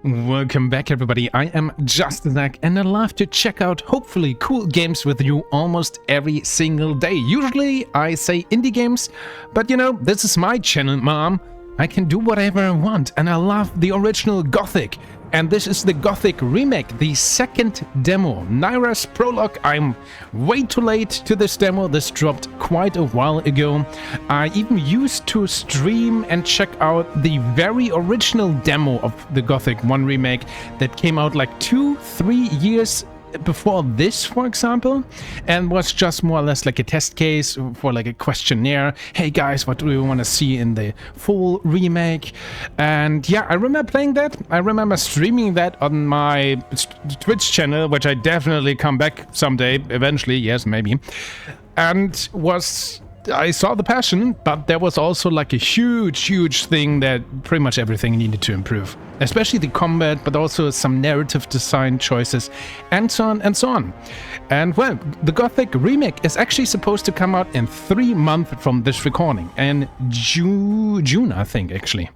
Welcome back, everybody. I am JustDaZack, and I love to check out hopefully cool games with you almost every single day. Usually I say indie games, but you know, this is my channel, mom. I can do whatever I want, and I love the original Gothic. And this is the Gothic Remake, the second demo, Naira's Prologue. I'm way too late to this demo. This dropped quite a while ago. I even used to stream and check out the very original demo of the Gothic 1 Remake that came out like 2-3 years before this, for example, and was just more or less like a test case for like a questionnaire. Hey guys, what do you want to see in the full remake? And yeah, I remember playing that. I remember streaming that on my Twitch channel, which I definitely come back someday, eventually, yes, maybe. And I saw the passion, but there was also like a huge thing that pretty much everything needed to improve. Especially the combat, but also some narrative design choices, and so on and so on. And well, the Gothic Remake is actually supposed to come out in 3 months from this recording, in June, I think, actually.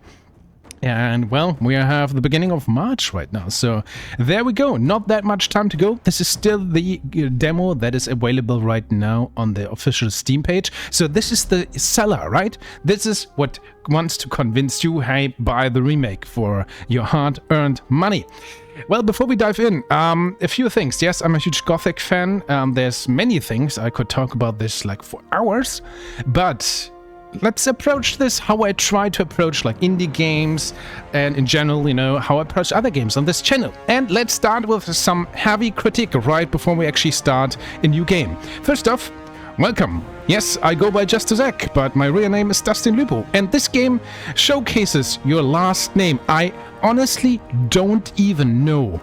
And well, we have the beginning of March right now, so there we go. Not that much time to go. This is still the demo that is available right now on the official Steam page. So this is the seller, right? This is what wants to convince you, hey, buy the remake for your hard-earned money. Well, before we dive in, a few things. Yes, I'm a huge Gothic fan. There's many things. I could talk about this like for hours, but let's approach this how I try to approach like indie games and in general, you know, how I approach other games on this channel. And let's start with some heavy critique right before we actually start a new game. First off, welcome. Yes, I go by JustDaZack, but my real name is Dustin Lupo, and this game showcases your last name. I honestly don't even know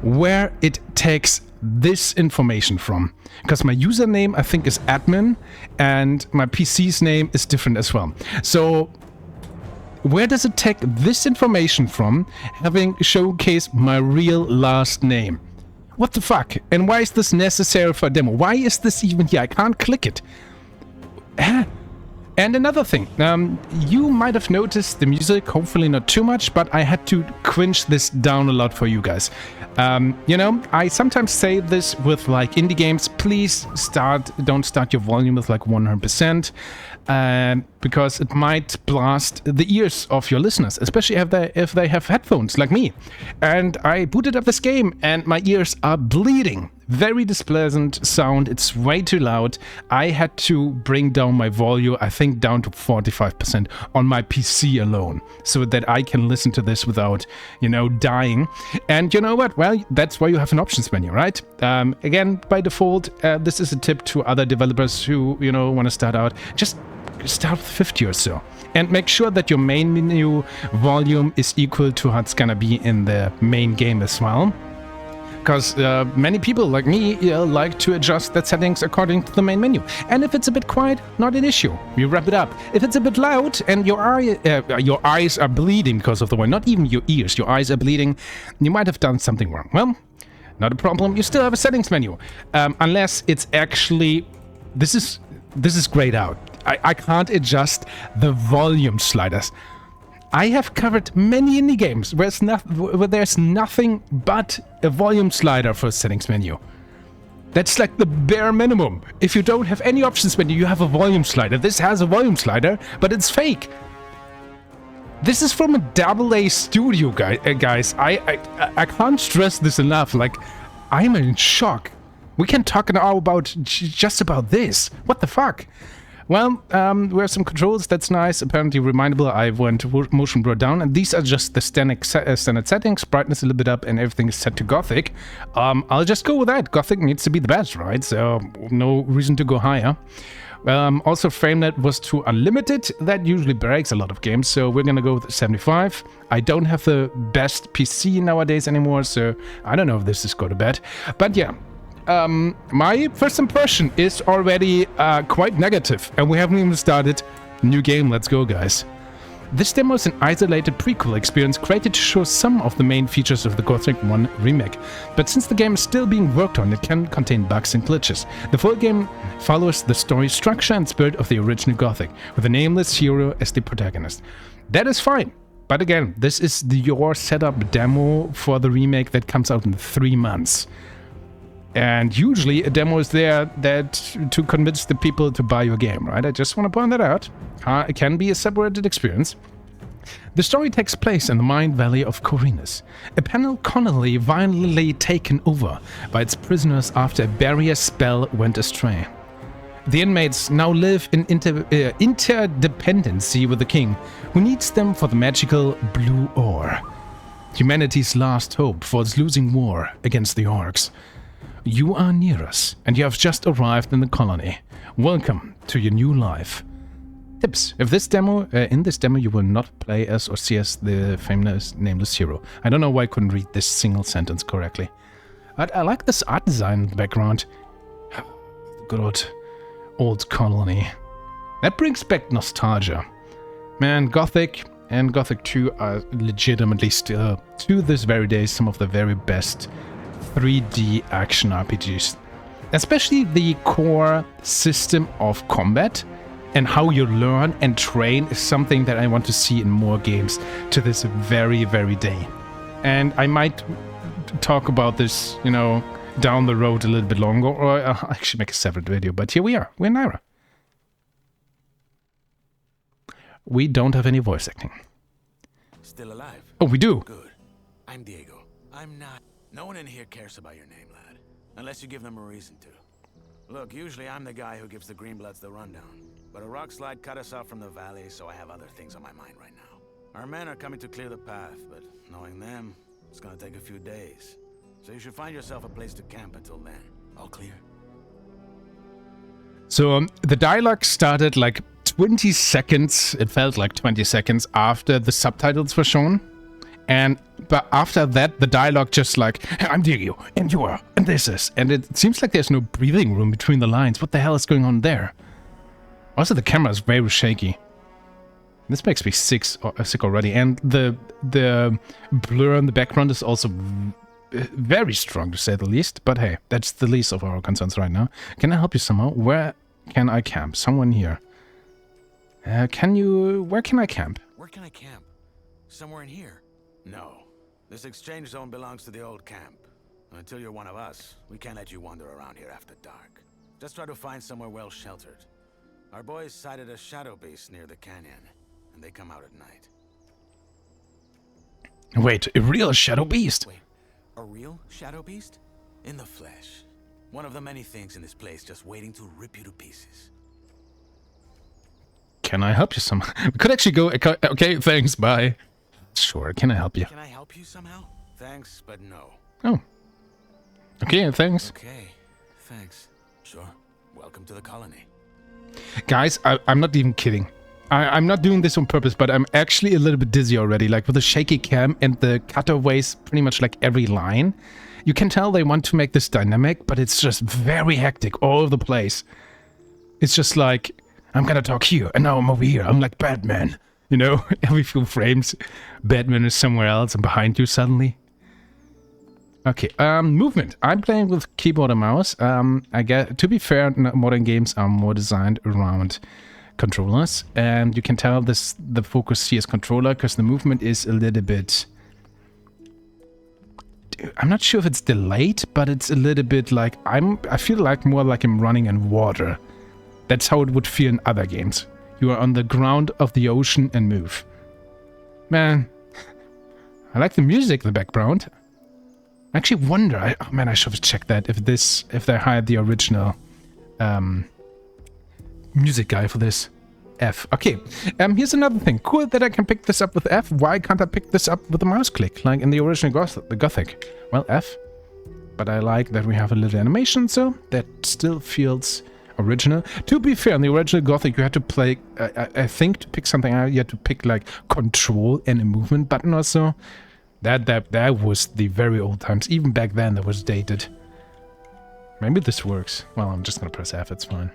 where it takes this information from, because my username I think is admin and my PC's name is different as well. So where does it take this information from, having showcased my real last name? What the fuck? And why is this necessary for a demo? Why is this even here? I can't click it. And another thing, you might have noticed the music, hopefully not too much, but I had to cringe this down a lot for you guys. You know, I sometimes say this with like indie games, please don't start your volume with like 100%, because it might blast the ears of your listeners, especially if they have headphones like me. And I booted up this game and my ears are bleeding. Very displeasant sound, it's way too loud. I had to bring down my volume, I think down to 45% on my PC alone, so that I can listen to this without, you know, dying. And you know what? Well, that's why you have an options menu, right? Again, by default, this is a tip to other developers who, you know, want to start out. Just start with 50 or so. And make sure that your main menu volume is equal to how it's gonna be in the main game as well. Because many people like me like to adjust that settings according to the main menu. And if it's a bit quiet, not an issue. We wrap it up. If it's a bit loud and your eyes are bleeding because of the wind, not even your ears, your eyes are bleeding, you might have done something wrong. Well, not a problem. You still have a settings menu, unless it's actually this is grayed out. I can't adjust the volume sliders. I have covered many indie games where there's nothing but a volume slider for a settings menu. That's like the bare minimum. If you don't have any options menu, you have a volume slider. This has a volume slider, but it's fake. This is from a AA studio, guys. I can't stress this enough. Like, I'm in shock. We can talk now about just about this. What the fuck? Well, we have some controls, that's nice, apparently remindable. I went motion blur down, and these are just the standard settings, brightness a little bit up, and everything is set to Gothic. I'll just go with that. Gothic needs to be the best, right? So no reason to go higher. Also, frame rate was to unlimited. That usually breaks a lot of games, so we're gonna go with 75. I don't have the best PC nowadays anymore, so I don't know if this is go to bed. But yeah. My first impression is already quite negative, and we haven't even started. New game, let's go, guys. This demo is an isolated prequel experience created to show some of the main features of the Gothic 1 remake, but since the game is still being worked on, it can contain bugs and glitches. The full game follows the story structure and spirit of the original Gothic, with a nameless hero as the protagonist. That is fine. But again, this is your setup demo for the remake that comes out in 3 months. And usually a demo is there to convince the people to buy your game, right? I just want to point that out. It can be a separated experience. The story takes place in the Mind Valley of Corinus, a panel colony violently taken over by its prisoners after a barrier spell went astray. The inmates now live in interdependency with the king, who needs them for the magical blue ore, humanity's last hope for its losing war against the orcs. You are near us, and you have just arrived in the colony. Welcome to your new life. Tips. If this demo, in this demo you will not play as or see as the famous nameless hero. I don't know why I couldn't read this single sentence correctly. But I like this art design in the background. Good old colony. That brings back nostalgia. Man, Gothic and Gothic 2 are legitimately still, to this very day, some of the very best 3D action RPGs. Especially the core system of combat and how you learn and train is something that I want to see in more games to this very, very day. And I might talk about this, you know, down the road a little bit longer, or I'll actually make a separate video, but here we are. We're Naira. We don't have any voice acting. Still alive? Oh, we do. Good. I'm Diego. I'm not. No one in here cares about your name, lad. Unless you give them a reason to. Look, usually I'm the guy who gives the Greenbloods the rundown. But a rock slide cut us off from the valley, so I have other things on my mind right now. Our men are coming to clear the path, but knowing them, it's gonna take a few days. So you should find yourself a place to camp until then. All clear? So the dialogue started like 20 seconds, it felt like 20 seconds after the subtitles were shown. But after that, the dialogue just like, I'm Diego, and you are, and this is. And it seems like there's no breathing room between the lines. What the hell is going on there? Also, the camera is very shaky. This makes me sick already. And the blur in the background is also very strong, to say the least. But hey, that's the least of our concerns right now. Can I help you somehow? Where can I camp? Someone here. Where can I camp? Where can I camp? Somewhere in here? No. This exchange zone belongs to the old camp. Until you're one of us, we can't let you wander around here after dark. Just try to find somewhere well sheltered. Our boys sighted a shadow beast near the canyon, and they come out at night. Wait, a real shadow beast? Wait, a real shadow beast? In the flesh. One of the many things in this place just waiting to rip you to pieces. Can I help you somehow? We could actually go, okay, thanks, bye. Sure, can I help you? Can I help you somehow? Thanks, but no. Oh. Okay, thanks. Okay, thanks. Sure. Welcome to the colony. Guys, I'm not even kidding. I'm not doing this on purpose, but I'm actually a little bit dizzy already. Like with the shaky cam and the cutaways, pretty much like every line. You can tell they want to make this dynamic, but it's just very hectic all over the place. It's just like, I'm gonna talk here, and now I'm over here. I'm like Batman. You know, every few frames, Batman is somewhere else and behind you suddenly. Okay, movement. I'm playing with keyboard and mouse. I guess, to be fair, modern games are more designed around controllers, and you can tell the focus here is controller because the movement is a little bit. I'm not sure if it's delayed, but it's a little bit like I feel like more like I'm running in water. That's how it would feel in other games. You are on the ground of the ocean and move. Man, I like the music in the background. I actually wonder, I should have checked that if they hired the original music guy for this. F. Okay, here's another thing. Cool that I can pick this up with F. Why can't I pick this up with a mouse click, like in the original Gothic? Well, F. But I like that we have a little animation, so that still feels original. To be fair, in the original Gothic, you had to play, I think to pick something out, you had to pick like control and a movement button or so. That was the very old times. Even back then, that was dated. Maybe this works. Well, I'm just gonna press F, it's fine.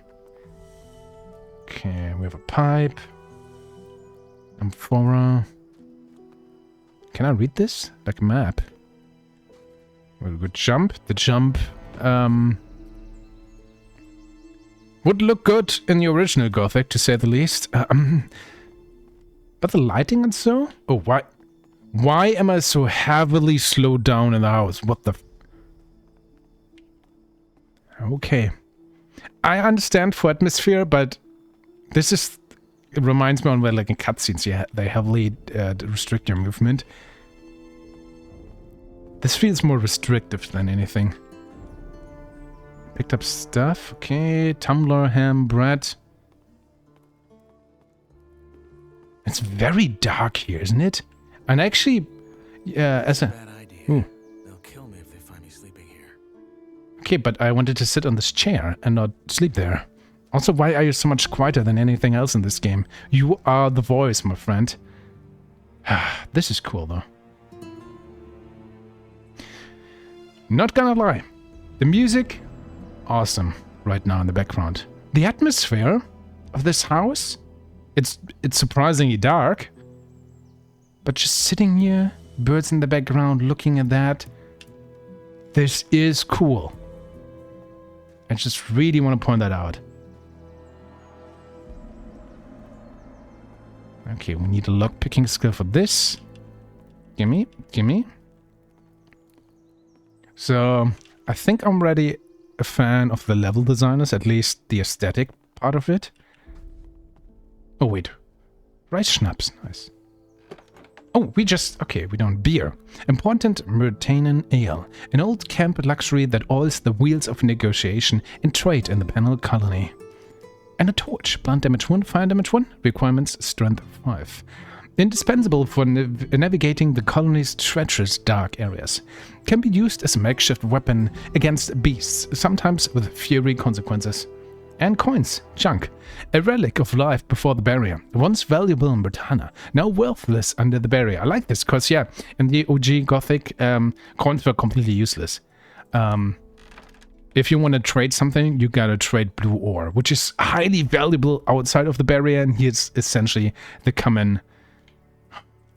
Okay, we have a pipe. Amphora. Can I read this? Like a map. Very good jump. The jump, would look good in the original Gothic, to say the least. But the lighting and so? Oh, why? Why am I so heavily slowed down in the house? What the... Okay. I understand for atmosphere, but this is... It reminds me on where, like, in cutscenes, they heavily restrict your movement. This feels more restrictive than anything. Picked up stuff. Okay, tumbler, ham, bread. It's very dark here, isn't it? And actually, as a... Bad idea. They'll kill me if they find me sleeping here. Okay, but I wanted to sit on this chair and not sleep there. Also, why are you so much quieter than anything else in this game? You are the voice, my friend. This is cool, though. Not gonna lie. The music, awesome right now in the background. The atmosphere of this house, it's surprisingly dark. But just sitting here, birds in the background, looking at that, this is cool. I just really want to point that out. Okay, we need a lockpicking skill for this. Gimme, gimme. So, I think I'm already a fan of the level designers, at least the aesthetic part of it. Oh, wait. Rice schnapps, nice. Oh, we don't beer. Important Myrtanan ale, an old camp luxury that oils the wheels of negotiation and trade in the Penal colony. And a torch, blunt damage 1, fire damage 1, requirements strength 5. Indispensable for navigating the colony's treacherous dark areas. Can be used as a makeshift weapon against beasts, sometimes with fury consequences. And coins, junk, a relic of life before the barrier, once valuable in Myrtana, now worthless under the barrier. I like this because, yeah, in the OG Gothic, coins were completely useless. If you want to trade something, you gotta trade blue ore, which is highly valuable outside of the barrier, and here's essentially the common...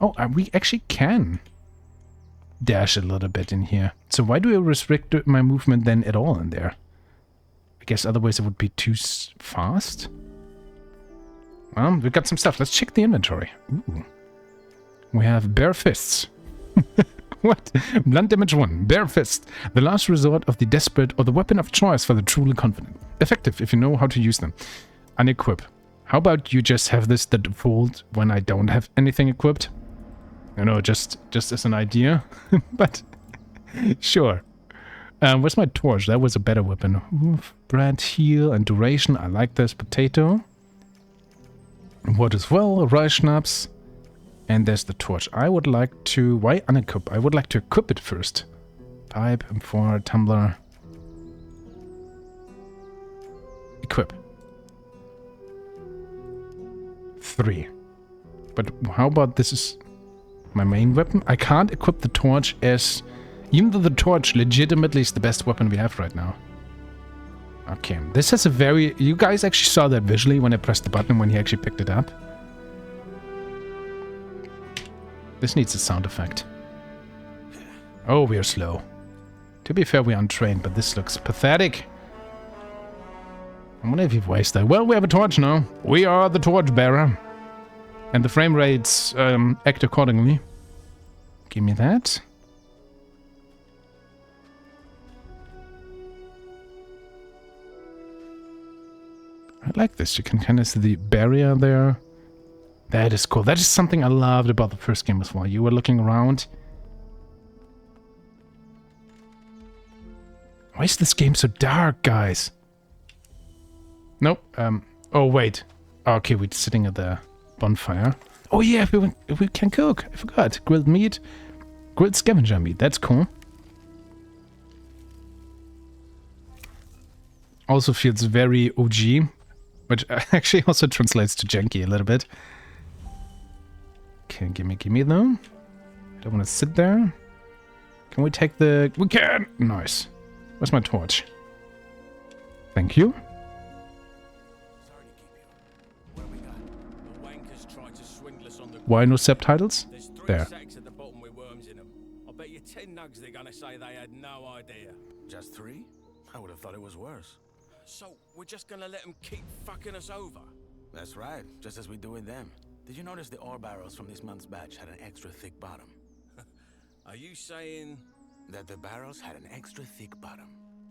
Oh, we actually can dash a little bit in here. So why do I restrict my movement then at all in there? I guess otherwise it would be too fast. Well, we got some stuff. Let's check the inventory. Ooh. We have bare fists. What? Blunt damage 1. Bare fist. The last resort of the desperate or the weapon of choice for the truly confident. Effective if you know how to use them. Unequip. How about you just have this the default when I don't have anything equipped? You know, just as an idea. But, sure. Where's my torch? That was a better weapon. Oof, bread, heal, and duration. I like this. Potato. Wood as well. Rice schnapps. And there's the torch. I would like to... Why unequip? I would like to equip it first. Pipe, M4, tumbler. Equip. 3. But how about this is my main weapon? I can't equip the torch as... Even though the torch legitimately is the best weapon we have right now. Okay, this has a very... You guys actually saw that visually when I pressed the button when he actually picked it up. This needs a sound effect. Oh, we are slow. To be fair, we are untrained, but this looks pathetic. I wonder if you've wasted that. Well, we have a torch now. We are the torch bearer. And the frame rates act accordingly. Give me that. I like this. You can kind of see the barrier there. That is cool. That is something I loved about the first game as well. You were looking around. Why is this game so dark, guys? Nope. Oh, wait. Okay, we're sitting at the bonfire. Oh, yeah, we can cook. I forgot. Grilled meat. Grilled scavenger meat. That's cool. Also feels very OG, which actually also translates to janky a little bit. Okay, gimme though. I don't want to sit there. Can we take the... We can! Nice. Where's my torch? Thank you. Sorry to keep you. What have we got? The wankers tried to swindle us on the... Why no subtitles? There's 3 There. sacks at the bottom with worms in them. I bet you 10 nugs they're gonna say they had no idea. Just 3? I would have thought it was worse. So, we're just gonna let them keep fucking us over? That's right, just as we do with them. Did you notice the ore barrels from this month's batch had an extra thick bottom? Are you saying... That the barrels had an extra thick bottom.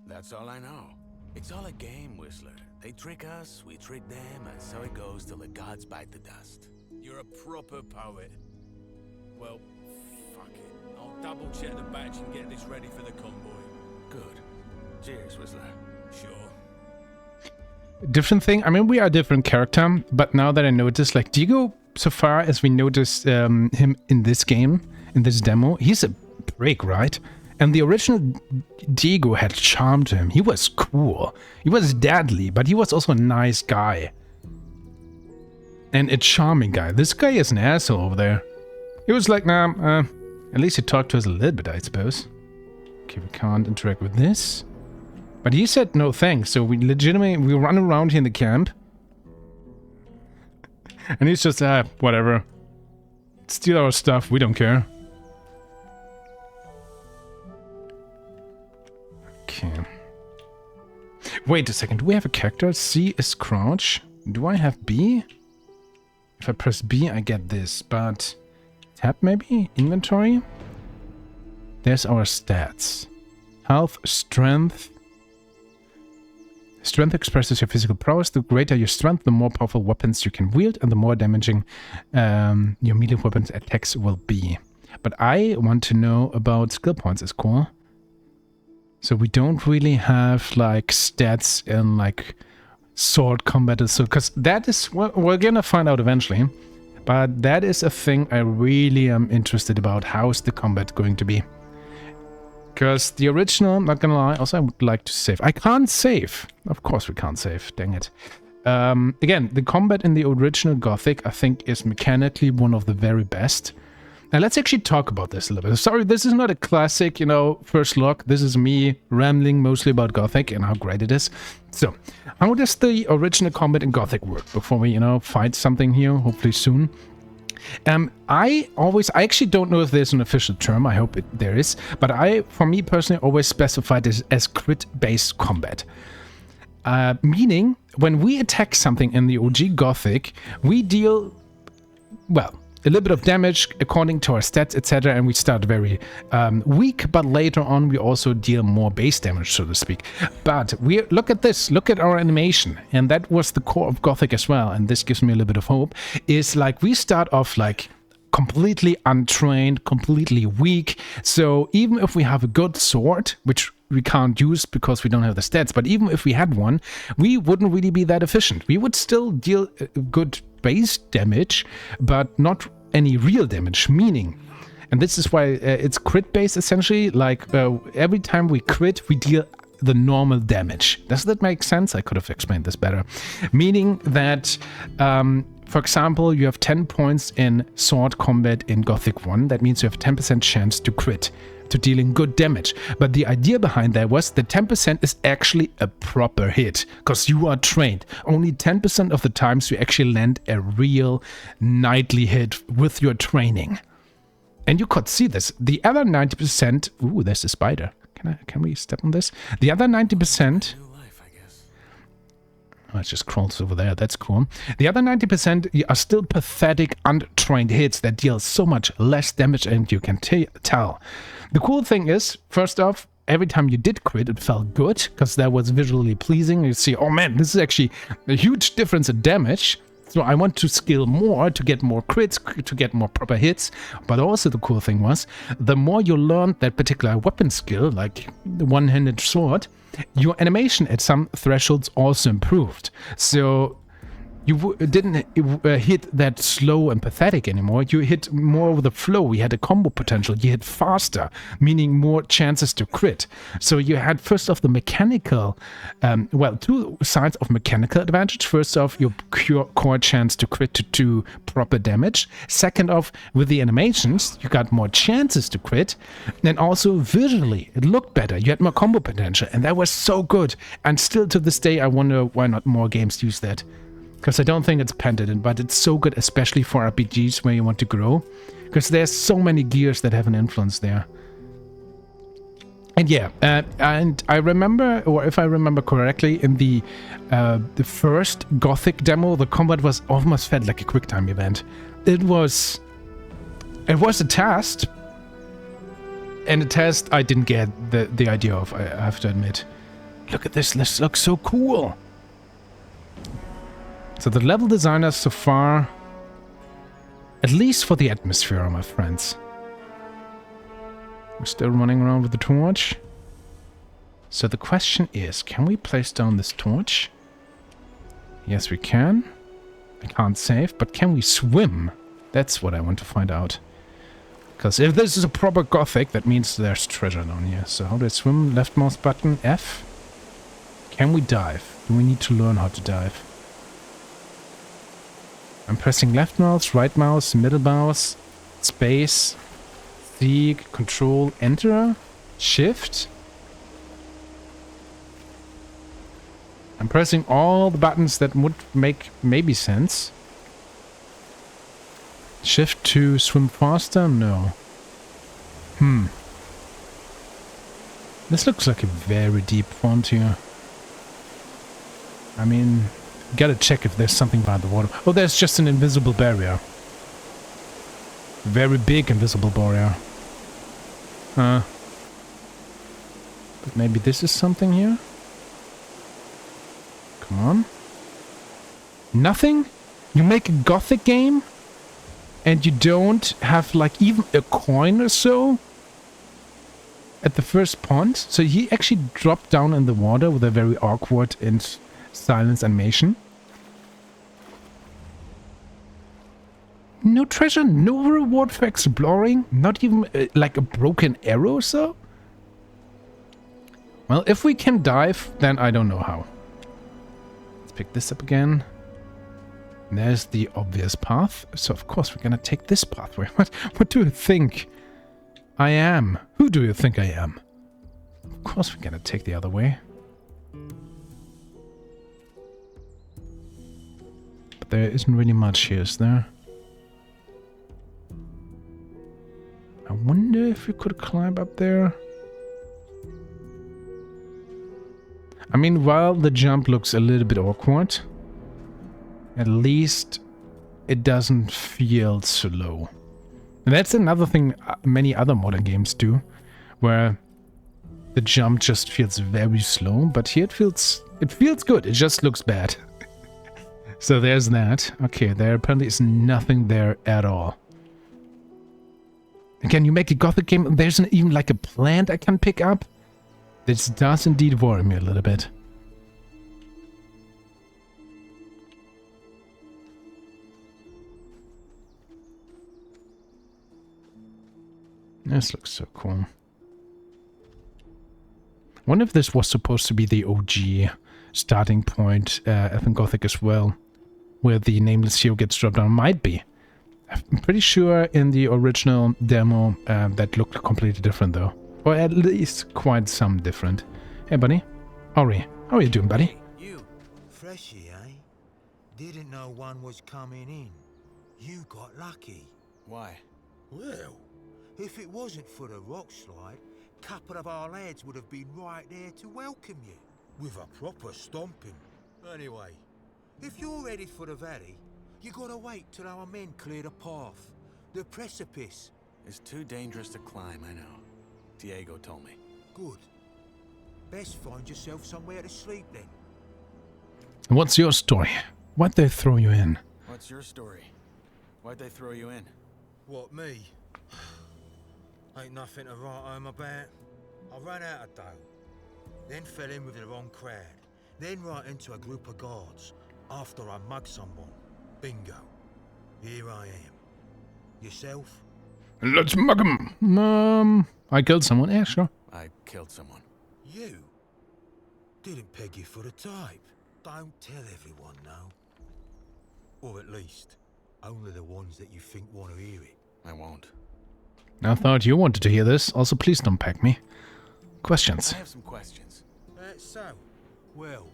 That's all I know. It's all a game, Whistler. They trick us, we trick them, and so it goes till the gods bite the dust. You're a proper poet. Well, fuck it. I'll double check the batch and get this ready for the convoy. Good. Cheers, Whistler. Sure. Different thing. I mean, we are a different character, but now that I noticed, like, Diego, so far as we noticed him in this game, in this demo, he's a prick, right? And the original Diego had charm to him. He was cool. He was deadly, but he was also a nice guy. And a charming guy. This guy is an asshole over there. He was like, nah, at least he talked to us a little bit, I suppose. Okay, we can't interact with this. But he said no thanks, so we run around here in the camp. And he's just, whatever. Steal our stuff, we don't care. Okay. Wait a second, do we have a character? C is crouch. Do I have B? If I press B, I get this, but... Tab maybe? Inventory? There's our stats. Health, strength. Strength expresses your physical prowess. The greater your strength, the more powerful weapons you can wield, and the more damaging your melee weapons attacks will be. But I want to know about skill points as cool. So we don't really have like stats in like sword combat, so because that is what we're gonna find out eventually. But that is a thing I really am interested about. How's the combat going to be? Because the original, not gonna lie, also I would like to save. I can't save. Of course we can't save, dang it. Again, the combat in the original Gothic, I think, is mechanically one of the very best. Now let's actually talk about this a little bit. Sorry, this is not a classic, you know, first look. This is me rambling mostly about Gothic and how great it is. So, how does the original combat in Gothic work before we, you know, fight something here, hopefully soon? I actually don't know if there's an official term. I hope there is. But for me personally, always specify this as crit-based combat. Meaning, when we attack something in the OG Gothic, we deal, well, a little bit of damage according to our stats, etc. And we start very weak, but later on we also deal more base damage, so to speak. But look at this, look at our animation. And that was the core of Gothic as well. And this gives me a little bit of hope. Is like we start off like completely untrained, completely weak. So even if we have a good sword, which we can't use because we don't have the stats, but even if we had one, we wouldn't really be that efficient. We would still deal good base damage, but not any real damage, meaning, and this is why it's crit based essentially, like every time we crit, we deal the normal damage. Does that make sense? I could have explained this better. Meaning that, for example, you have 10 points in sword combat in Gothic 1. That means you have 10% chance to crit, to dealing good damage. But the idea behind that was that 10% is actually a proper hit, because you are trained. Only 10% of the times you actually land a real knightly hit with your training. And you could see this. The other 90%... Ooh, there's a spider. Can we step on this? The other 90%... Oh, it just crawls over there. That's cool. The other 90% are still pathetic, untrained hits that deal so much less damage, and you can tell. The cool thing is, first off, every time you did crit, it felt good, because that was visually pleasing. You see, oh man, this is actually a huge difference in damage. So I want to skill more to get more crits, to get more proper hits. But also the cool thing was, the more you learned that particular weapon skill, like the one-handed sword, your animation at some thresholds also improved. So you didn't hit that slow and pathetic anymore. You hit more with the flow. You had a combo potential. You hit faster, meaning more chances to crit. So you had, first off, the mechanical, well, two sides of mechanical advantage. First off, your core chance to crit to do proper damage. Second off, with the animations, you got more chances to crit. And also visually, it looked better. You had more combo potential. And that was so good. And still to this day, I wonder why not more games use that. Because I don't think it's patented, but it's so good, especially for RPGs where you want to grow. Because there's so many gears that have an influence there. I And yeah, and I remember, or if I remember correctly, in the first Gothic demo, the combat was almost felt like a QuickTime event. It was a test, and a test I didn't get the idea of, I have to admit. Look at this, this looks so cool. So the level designers so far, at least for the atmosphere, my friends. We're still running around with the torch. So the question is, can we place down this torch? Yes, we can. I can't save, but can we swim? That's what I want to find out. Because if this is a proper Gothic, that means there's treasure down here. So how do I swim? Left mouse button, F. Can we dive? Do we need to learn how to dive? I'm pressing left mouse, right mouse, middle mouse, space, seek, control, enter, shift. I'm pressing all the buttons that would make maybe sense. Shift to swim faster? No. This looks like a very deep font here. I mean, gotta check if there's something behind the water. Oh, there's just an invisible barrier. Very big invisible barrier. But maybe this is something here? Come on. Nothing? You make a Gothic game? And you don't have like even a coin or so? At the first pond? So he actually dropped down in the water with a very awkward and silent animation. No treasure, no reward for exploring, not even like a broken arrow or so? Well, if we can dive, then I don't know how. Let's pick this up again. There's the obvious path. So of course we're gonna take this pathway. What do you think I am? Who do you think I am? Of course we're gonna take the other way. But there isn't really much here, is there? I wonder if we could climb up there. I mean, while the jump looks a little bit awkward, at least it doesn't feel so low. And that's another thing many other modern games do, where the jump just feels very slow, but here it feels good, it just looks bad. So there's that. Okay, there apparently is nothing there at all. Again, you make a Gothic game, there isn't even like a plant I can pick up. This does indeed worry me a little bit. This looks so cool. I wonder if this was supposed to be the OG starting point, I think Gothic as well, where the nameless hero gets dropped down. Might be. I'm pretty sure in the original demo that looked completely different though. Or at least quite some different. Hey buddy, how are you doing, buddy? Hey, you, freshy, eh? Didn't know one was coming in. You got lucky. Why? Well, if it wasn't for the rock slide, a couple of our lads would have been right there to welcome you, with a proper stomping. Anyway, if you're ready for the valley, you gotta wait till our men clear the path. The precipice. It's too dangerous to climb, I know. Diego told me. Good. Best find yourself somewhere to sleep then. What's your story? Why'd they throw you in? What's your story? Why'd they throw you in? What, me? Ain't nothing to write home about. I ran out of dough. Then fell in with the wrong crowd. Then right into a group of guards. After I mugged someone. Bingo. Here I am. Yourself? Let's mug him. I killed someone. Yeah, sure. I killed someone. You? Didn't peg you for the type. Don't tell everyone, no. Or at least, only the ones that you think want to hear it. I won't. I thought you wanted to hear this. Also, please don't pack me. Questions? I have some questions. That's so. Well,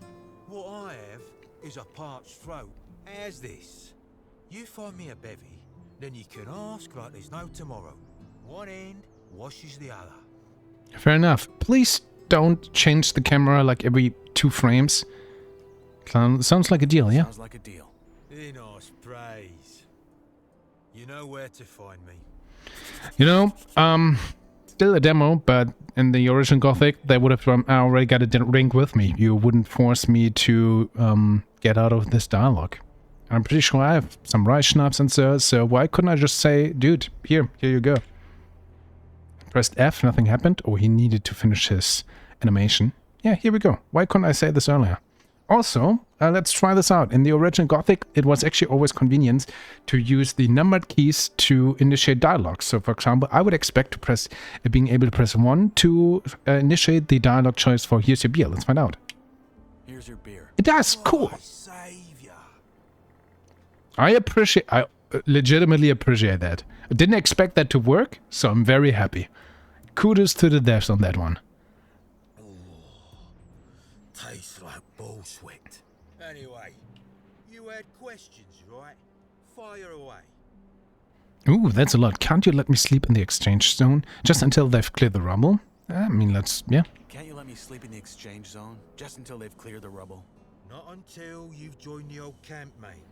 what I have is a parched throat. How's this? You find me a bevy, then you can ask like there's no tomorrow. One end washes the other. Fair enough. Please don't change the camera like every 2 frames. Sounds like a deal, yeah? Sounds like a deal. In us praise. You know where to find me. You know, still a demo, but in the original Gothic, they would have already got a ring with me. You wouldn't force me to get out of this dialogue. I'm pretty sure I have some rice schnapps and so why couldn't I just say, dude, here you go. Pressed F, nothing happened. Oh, he needed to finish his animation. Yeah, here we go. Why couldn't I say this earlier? Also, let's try this out. In the original Gothic, it was actually always convenient to use the numbered keys to initiate dialogue. So, for example, I would expect to being able to press 1 to initiate the dialogue choice for here's your beer. Let's find out. Here's your beer. It does. Cool. Savior. I legitimately appreciate that. I didn't expect that to work, so I'm very happy. Kudos to the devs on that one. Tastes like bull sweat. Anyway, you had questions, right? Fire away. Ooh, that's a lot. Can't you let me sleep in the exchange zone just until they've cleared the rubble? I mean, yeah. Can't you let me sleep in the exchange zone just until they've cleared the rubble? Not until you've joined the old camp, mate.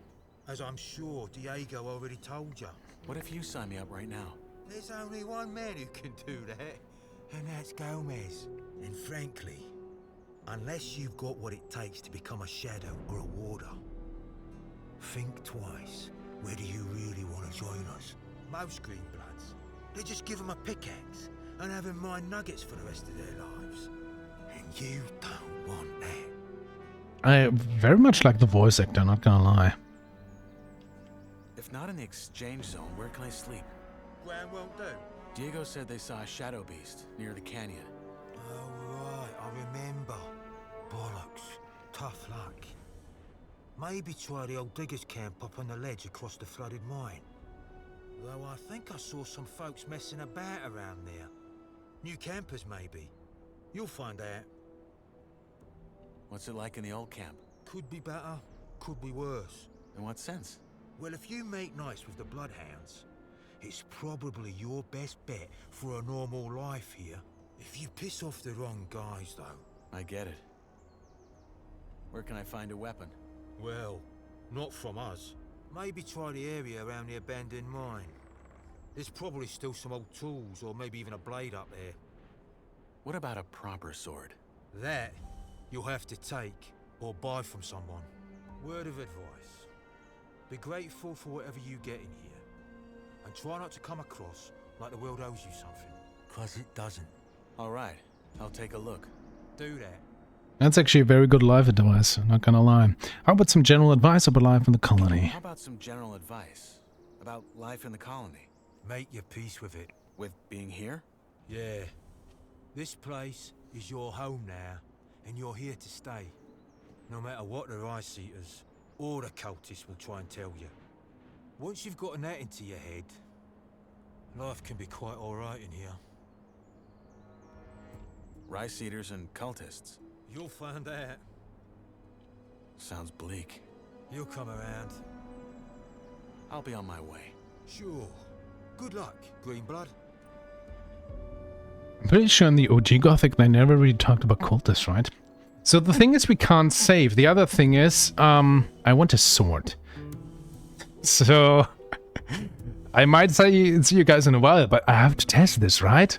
As I'm sure Diego already told you. What if you sign me up right now? There's only one man who can do that, and that's Gomez. And frankly, unless you've got what it takes to become a shadow or a warder, think twice whether you really want to join us. Most Greenbloods, they just give them a pickaxe and have them mine nuggets for the rest of their lives. And you don't want that. I very much like the voice actor, not gonna lie. If not in the exchange zone, where can I sleep? Ground won't do. Diego said they saw a shadow beast near the canyon. Oh, right, I remember. Bollocks. Tough luck. Maybe try the old diggers camp up on the ledge across the flooded mine. Though I think I saw some folks messing about around there. New campers, maybe. You'll find out. What's it like in the old camp? Could be better, could be worse. In what sense? Well, if you make nice with the Bloodhounds, it's probably your best bet for a normal life here. If you piss off the wrong guys, though. I get it. Where can I find a weapon? Well, not from us. Maybe try the area around the abandoned mine. There's probably still some old tools, or maybe even a blade up there. What about a proper sword? That you'll have to take, or buy from someone. Word of advice. Be grateful for whatever you get in here. And try not to come across like the world owes you something. 'Cause it doesn't. Alright, I'll take a look. Do that. That's actually a very good life advice, not gonna lie. How about some general advice about life in the colony? How about some general advice about life in the colony? Make your peace with it. With being here? Yeah. This place is your home now, and you're here to stay. No matter what the Rice-Eaters or the cultists will try and tell you. Once you've gotten that into your head, life can be quite alright in here. Rice eaters and cultists. You'll find out. Sounds bleak. You'll come around. I'll be on my way. Sure. Good luck, Greenblood. I'm pretty sure in the OG Gothic they never really talked about cultists, right? So the thing is we can't save. The other thing is, I want a sword. So, I might see you guys in a while, but I have to test this, right?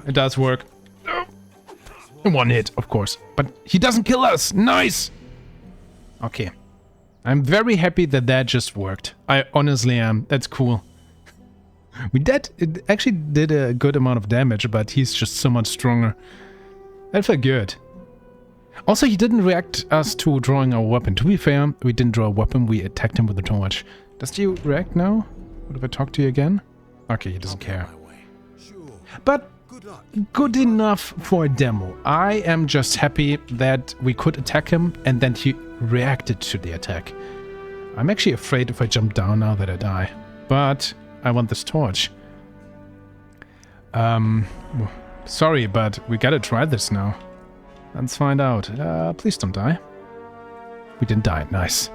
It does work. One hit, of course. But he doesn't kill us! Nice! Okay. I'm very happy that that just worked. I honestly am. That's cool. It actually did a good amount of damage, but he's just so much stronger. That felt good. Also, he didn't react us to drawing our weapon. To be fair, we didn't draw a weapon, we attacked him with a torch. Does he react now? What if I talk to you again? Okay, he doesn't care. But good enough for a demo. I am just happy that we could attack him and then he reacted to the attack. I'm actually afraid if I jump down now that I die. But I want this torch. Sorry, but we gotta try this now. Let's find out. Please don't die. We didn't die. Nice.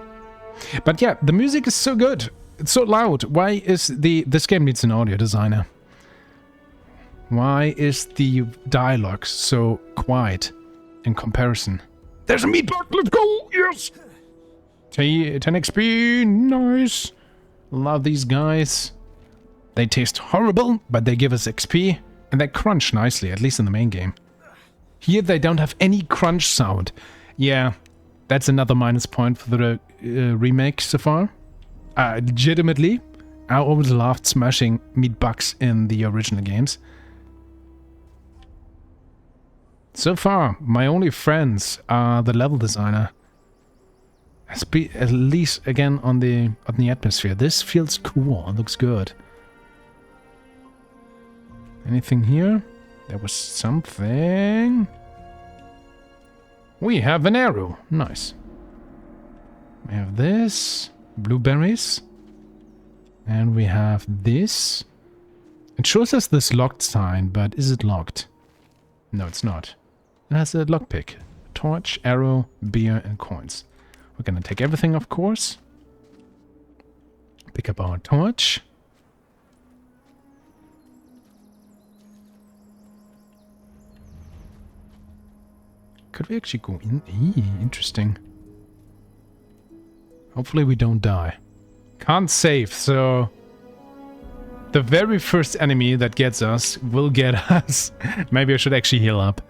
But yeah, the music is so good. It's so loud. Why is this game needs an audio designer? Why is the dialogue so quiet in comparison? There's a meat bug. Let's go. Yes. 10 XP. Nice. Love these guys. They taste horrible, but they give us XP. And they crunch nicely, at least in the main game. Here they don't have any crunch sound. Yeah, that's another minus point for the remake so far. Legitimately, I always loved smashing meat bugs in the original games. So far, my only friends are the level designer. At least again on the atmosphere. This feels cool. It looks good. Anything here? There was something. We have an arrow. Nice. We have this. Blueberries. And we have this. It shows us this locked sign, but is it locked? No, it's not. It has a lockpick. Torch, arrow, beer, and coins. We're gonna take everything, of course. Pick up our torch. Could we actually go in? Interesting. Hopefully we don't die. Can't save, so... The very first enemy that gets us will get us. Maybe I should actually heal up.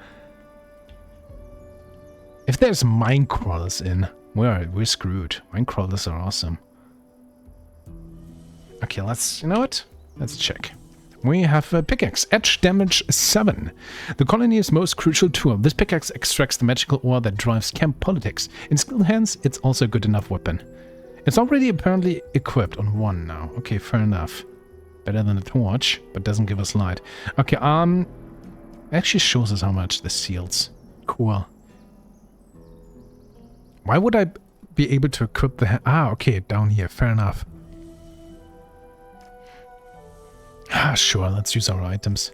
If there's mine crawlers in, we're screwed. Mine crawlers are awesome. Okay, let's... You know what? Let's check. We have a pickaxe, edge damage 7. The colony's most crucial tool. This pickaxe extracts the magical ore that drives camp politics. In skilled hands, it's also a good enough weapon. It's already apparently equipped on 1 now. Okay, fair enough. Better than a torch, but doesn't give us light. Okay, actually shows us how much this seals. Cool. Why would I be able to equip the... okay, down here. Fair enough. Sure, let's use our items.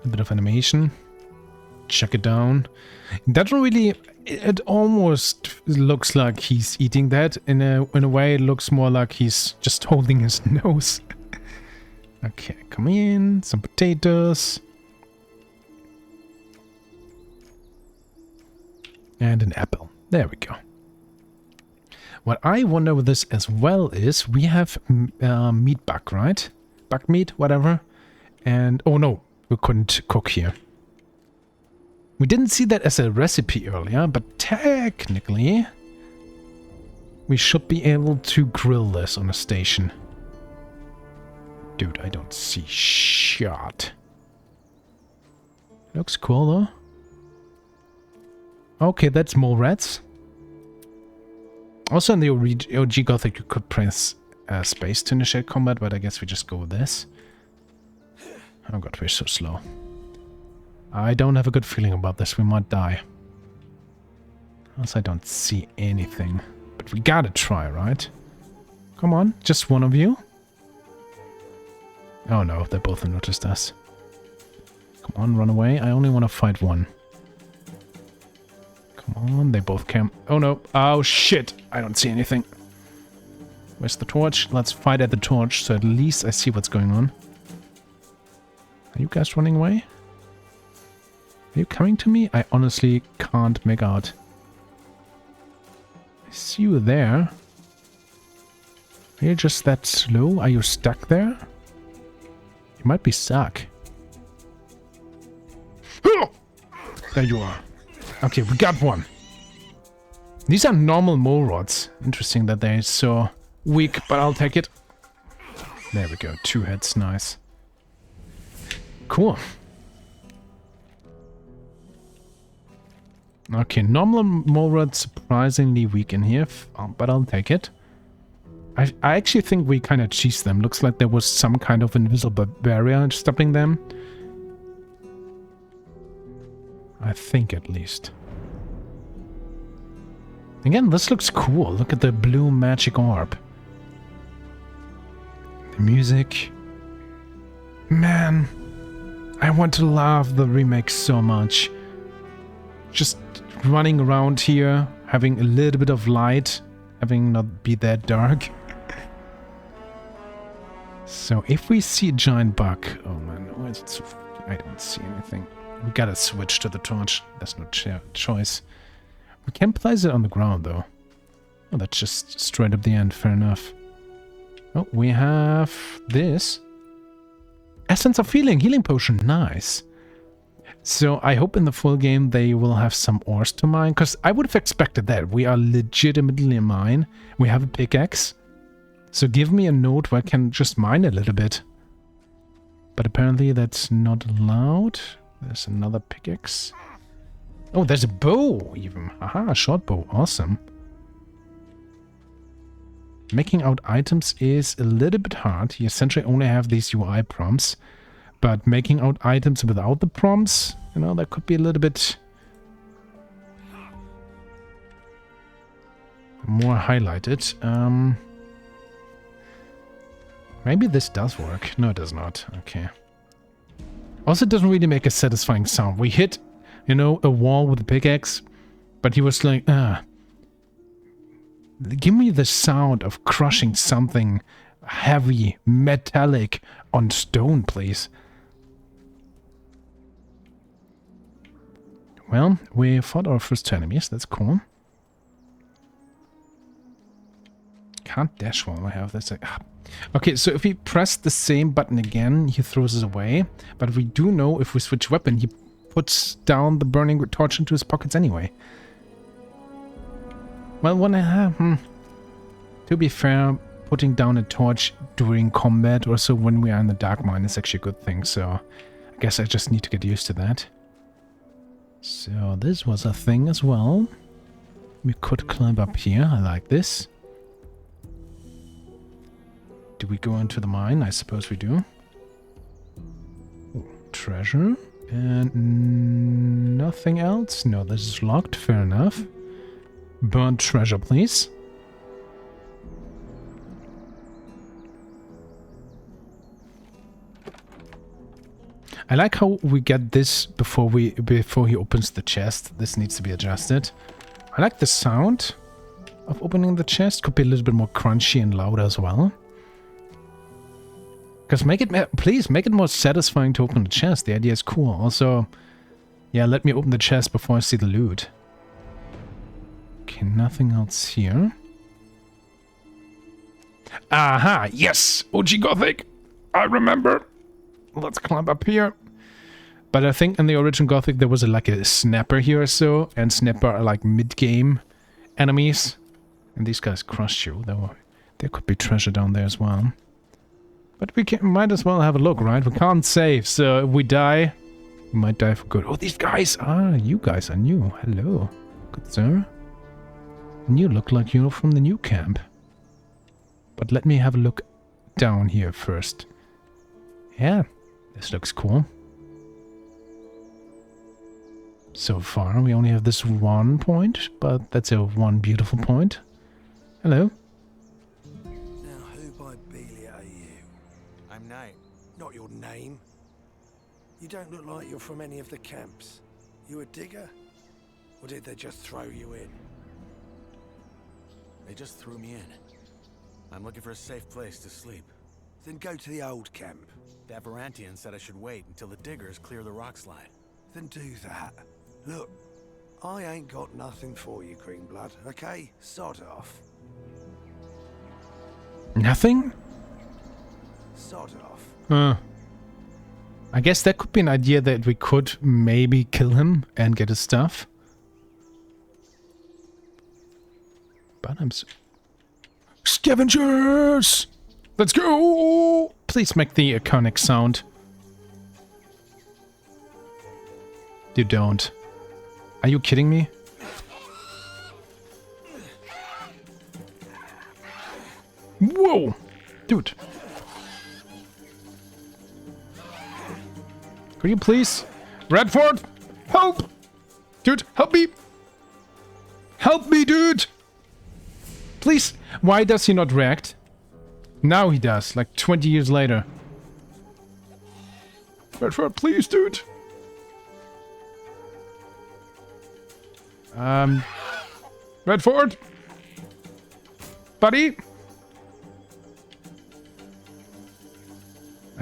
A bit of animation. Check it down. It doesn't really... It almost looks like he's eating that. In a way, it looks more like he's just holding his nose. Okay, come in. Some potatoes. And an apple. There we go. What I wonder with this as well is we have meat bug, right? Bug meat, whatever. And, oh no, we couldn't cook here. We didn't see that as a recipe earlier, but technically we should be able to grill this on a station. Dude, I don't see shit. Looks cool though. Okay, that's more rats. Also in the OG Gothic you could press space to initiate combat, but I guess we just go with this. Oh god, we're so slow. I don't have a good feeling about this. We might die. Else I don't see anything. But we gotta try, right? Come on, just one of you. Oh no, they both noticed us. Come on, run away. I only want to fight one. Come on, they both camp. Oh no. Oh shit. I don't see anything. Where's the torch? Let's fight at the torch, so at least I see what's going on. Are you guys running away? Are you coming to me? I honestly can't make out. I see you there. Are you just that slow? Are you stuck there? You might be stuck. There you are. Okay, we got one. These are normal mole rods. Interesting that they're so weak, but I'll take it. There we go. 2 heads. Nice. Cool. Okay, normal mole rod surprisingly weak in here, but I'll take it. I actually think we kind of cheesed them. Looks like there was some kind of invisible barrier stopping them. I think at least. Again, this looks cool. Look at the blue magic orb. The music. Man, I want to love the remake so much. Just running around here, having a little bit of light, having not be that dark. So if we see a giant bug... Oh man, I don't see anything. We gotta switch to the torch. There's no choice. We can place it on the ground though. Oh, that's just straight up the end. Fair enough. Oh, we have this. Essence of Healing. Healing potion. Nice. So I hope in the full game they will have some ores to mine. Because I would have expected that. We are legitimately a mine. We have a pickaxe. So give me a node where I can just mine a little bit. But apparently that's not allowed. There's another pickaxe. Oh, there's a bow even. Aha, a short bow. Awesome. Making out items is a little bit hard. You essentially only have these UI prompts. But making out items without the prompts, you know, that could be a little bit more highlighted. Maybe this does work. No, it does not. Okay. Also, it doesn't really make a satisfying sound. We hit, you know, a wall with a pickaxe, but he was like, give me the sound of crushing something heavy, metallic on stone, please. Well, we fought our first two enemies. That's cool. Can't dash while I have this. Okay, so if we press the same button again, he throws us away. But we do know if we switch weapon, he puts down the burning torch into his pockets anyway. Well, to be fair, putting down a torch during combat or so when we are in the dark mine is actually a good thing. So I guess I just need to get used to that. So this was a thing as well. We could climb up here. I like this. Do we go into the mine? I suppose we do. Ooh, treasure. And nothing else? No, this is locked. Fair enough. Burnt treasure, please. I like how we get this before he opens the chest. This needs to be adjusted. I like the sound of opening the chest. Could be a little bit more crunchy and loud as well. Because please make it more satisfying to open the chest. The idea is cool. Also, yeah, let me open the chest before I see the loot. Okay, nothing else here. Aha, yes! OG Gothic! I remember! Let's climb up here. But I think in the original Gothic there was like a snapper here or so. And snapper are like mid-game enemies. And these guys crushed you. There could be treasure down there as well. But we might as well have a look, right? We can't save, so if we die, we might die for good. Oh, these guys! Ah, you guys are new. Hello. Good sir. And you look like you're from the new camp. But let me have a look down here first. Yeah, this looks cool. So far, we only have this one point, but that's a one beautiful point. Hello. Now, who by Belia are you? I'm Knight. Not your name. You don't look like you're from any of the camps. You a digger? Or did they just throw you in? They just threw me in. I'm looking for a safe place to sleep. Then go to the old camp. The Avarantian said I should wait until the diggers clear the rock slide. Then do that. Look, I ain't got nothing for you, Greenblood, okay? Sod off. Nothing? Sod off. I guess that could be an idea that we could maybe kill him and get his stuff. But I'm so... Scavengers! Let's go! Please make the iconic sound. You don't. Are you kidding me? Whoa! Dude. Could you please? Redford! Help! Dude, help me! Help me, dude! Please! Why does he not react? Now he does, like 20 years later. Redford, please, dude! Redford? Buddy?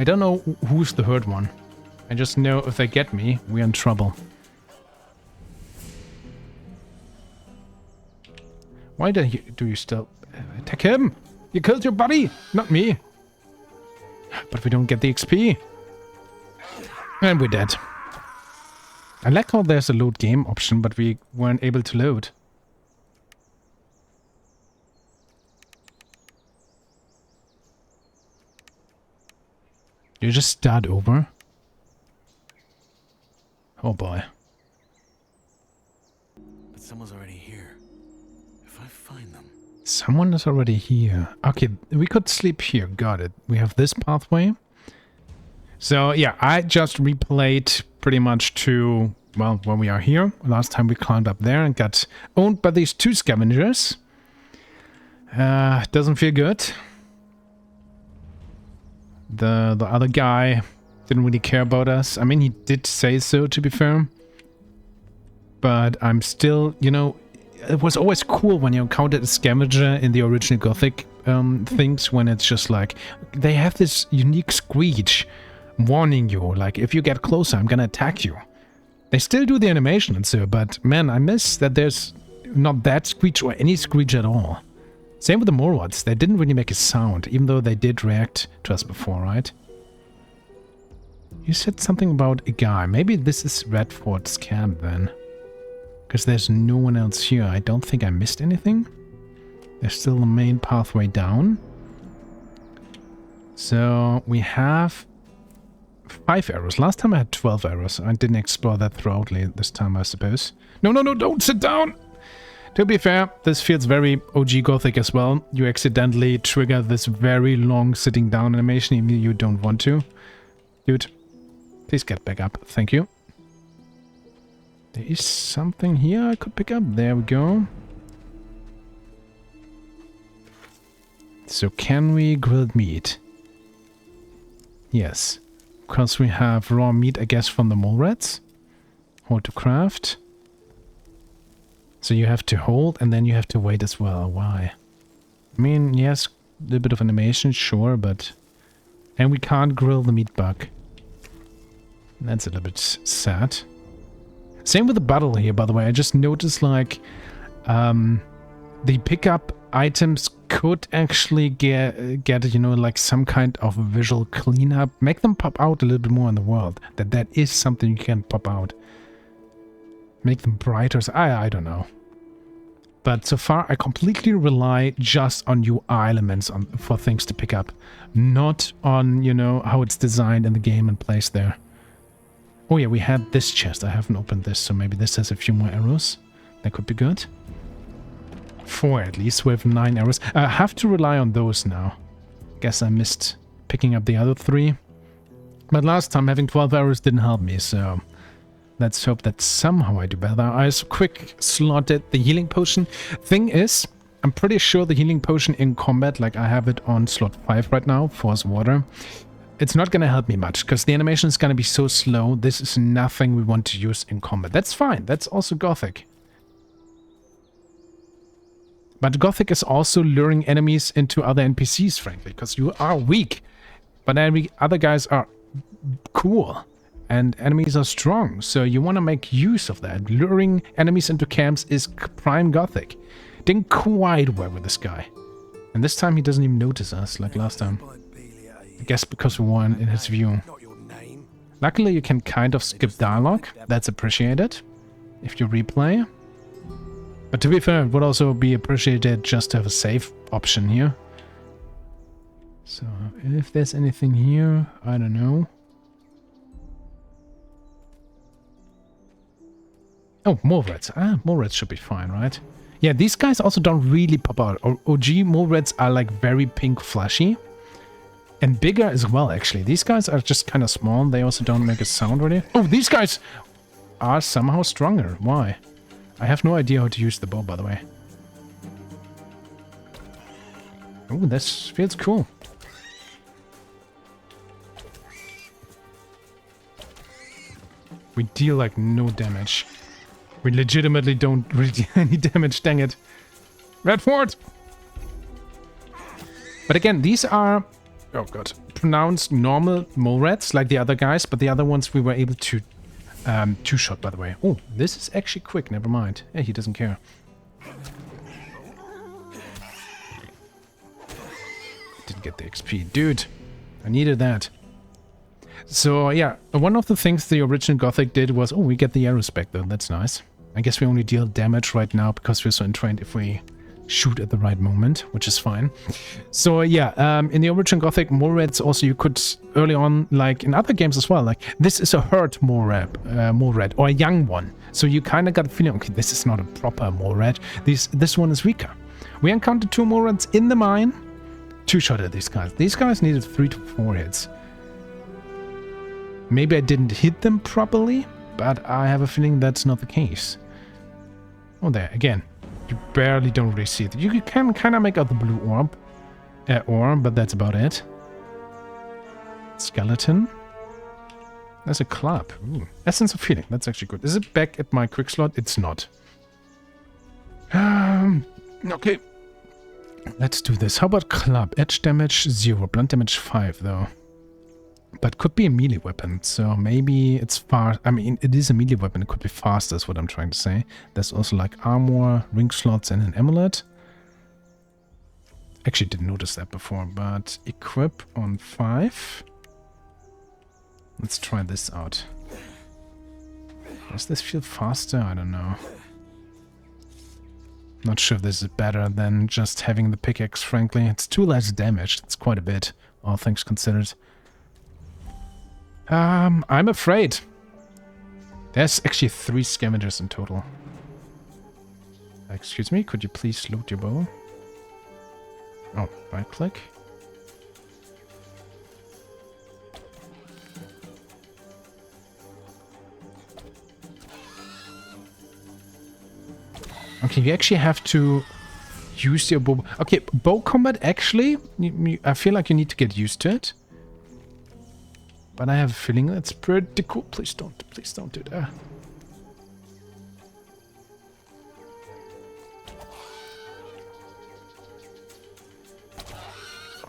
I don't know who's the hurt one. I just know if they get me, we're in trouble. Why do you still attack him? You killed your buddy, not me. But we don't get the XP. And we're dead. I like how there's a load game option, but we weren't able to load. You just start over? Oh boy. But someone's already here. If I find them... Someone is already here. Okay, we could sleep here. Got it. We have this pathway. So, yeah, I just replayed pretty much to, well, when we are here. Last time we climbed up there and got owned by these two scavengers. Doesn't feel good. The other guy didn't really care about us. I mean, he did say so, to be fair. But I'm still, you know, it was always cool when you encountered a scavenger in the original Gothic things, when it's just like, they have this unique screech warning you, like, if you get closer, I'm gonna attack you. They still do the animation and so, but man, I miss that there's not that screech or any screech at all. Same with the Morwats, they didn't really make a sound, even though they did react to us before, right? You said something about a guy. Maybe this is Redford's camp then. Because there's no one else here. I don't think I missed anything. There's still the main pathway down. So we have 5 arrows. Last time I had 12 arrows. I didn't explore that thoroughly this time, I suppose. No, no, no, don't sit down! To be fair, this feels very OG Gothic as well. You accidentally trigger this very long sitting down animation even if you don't want to. Dude, please get back up. Thank you. There is something here I could pick up. There we go. So can we grilled meat? Yes. Because we have raw meat, I guess, from the mole rats. Hold to craft. So you have to hold and then you have to wait as well. Why? I mean, yes, a little bit of animation, sure, but... And we can't grill the meat bug. That's a little bit sad. Same with the bottle here, by the way. I just noticed, like, the pickup items could actually get, you know, like some kind of visual cleanup. Make them pop out a little bit more in the world. That is something you can pop out. Make them brighter. I don't know. But so far, I completely rely just on UI elements for things to pick up. Not on, you know, how it's designed in the game and placed there. Oh yeah, we had this chest. I haven't opened this, so maybe this has a few more arrows. That could be good. 4 at least. We have 9 arrows. I have to rely on those now. Guess I missed picking up the other 3. But last time having 12 arrows didn't help me, so... Let's hope that somehow I do better. I just quick slotted the healing potion. Thing is, I'm pretty sure the healing potion in combat, like I have it on slot 5 right now, Force Water, it's not going to help me much, because the animation is going to be so slow. This is nothing we want to use in combat. That's fine. That's also Gothic. But Gothic is also luring enemies into other NPCs, frankly, because you are weak. But other guys are cool. And enemies are strong, so you want to make use of that. Luring enemies into camps is prime Gothic. Didn't quite work with this guy. And this time he doesn't even notice us, like last time. I guess because we weren't in his view. Luckily you can kind of skip dialogue. That's appreciated if you replay. But to be fair, it would also be appreciated just to have a save option here. So, if there's anything here, I don't know. Oh, mole rats. Mole rats should be fine, right? Yeah, these guys also don't really pop out. OG mole rats are like very pink flashy. And bigger as well, actually. These guys are just kind of small. They also don't make a sound really. Oh, these guys are somehow stronger. Why? I have no idea how to use the bow, by the way. Oh, this feels cool. We deal like no damage. We legitimately don't really do any damage, dang it. Redford! But again, these are, oh god, pronounced normal mole rats like the other guys, but the other ones we were able to two-shot, by the way. Oh, this is actually quick. Never mind. Yeah, he doesn't care. Didn't get the XP. Dude, I needed that. So, yeah, one of the things the original Gothic did was... Oh, we get the arrows back, though. That's nice. I guess we only deal damage right now because we're so entrained if we shoot at the right moment, which is fine. So, yeah, in the original Gothic, mole rats also you could early on, like in other games as well, like this is a herd mole rat or a young one. So you kind of got a feeling, okay, this is not a proper mole rat. This one is weaker. We encountered 2 mole rats in the mine. 2-shot at these guys. These guys needed 3 to 4 hits. Maybe I didn't hit them properly, but I have a feeling that's not the case. Oh, there, again. You barely don't really see it. You can kind of make out the blue orb, but that's about it. Skeleton. There's a club. Ooh. Essence of Healing. That's actually good. Is it back at my quick slot? It's not. Okay. Let's do this. How about club? Edge damage 0. Blunt damage 5, though. But could be a melee weapon, so maybe it's far. I mean, it is a melee weapon. It could be faster, is what I'm trying to say. There's also like armor, ring slots, and an amulet. Actually, didn't notice that before, but equip on 5. Let's try this out. Does this feel faster? I don't know. Not sure if this is better than just having the pickaxe, frankly. It's 2 less damage. That's quite a bit, all things considered. I'm afraid. There's actually 3 scavengers in total. Excuse me, could you please load your bow? Oh, right click. Okay, you actually have to use your bow. Okay, bow combat actually, I feel like you need to get used to it. But I have a feeling that's pretty cool. Please don't do that.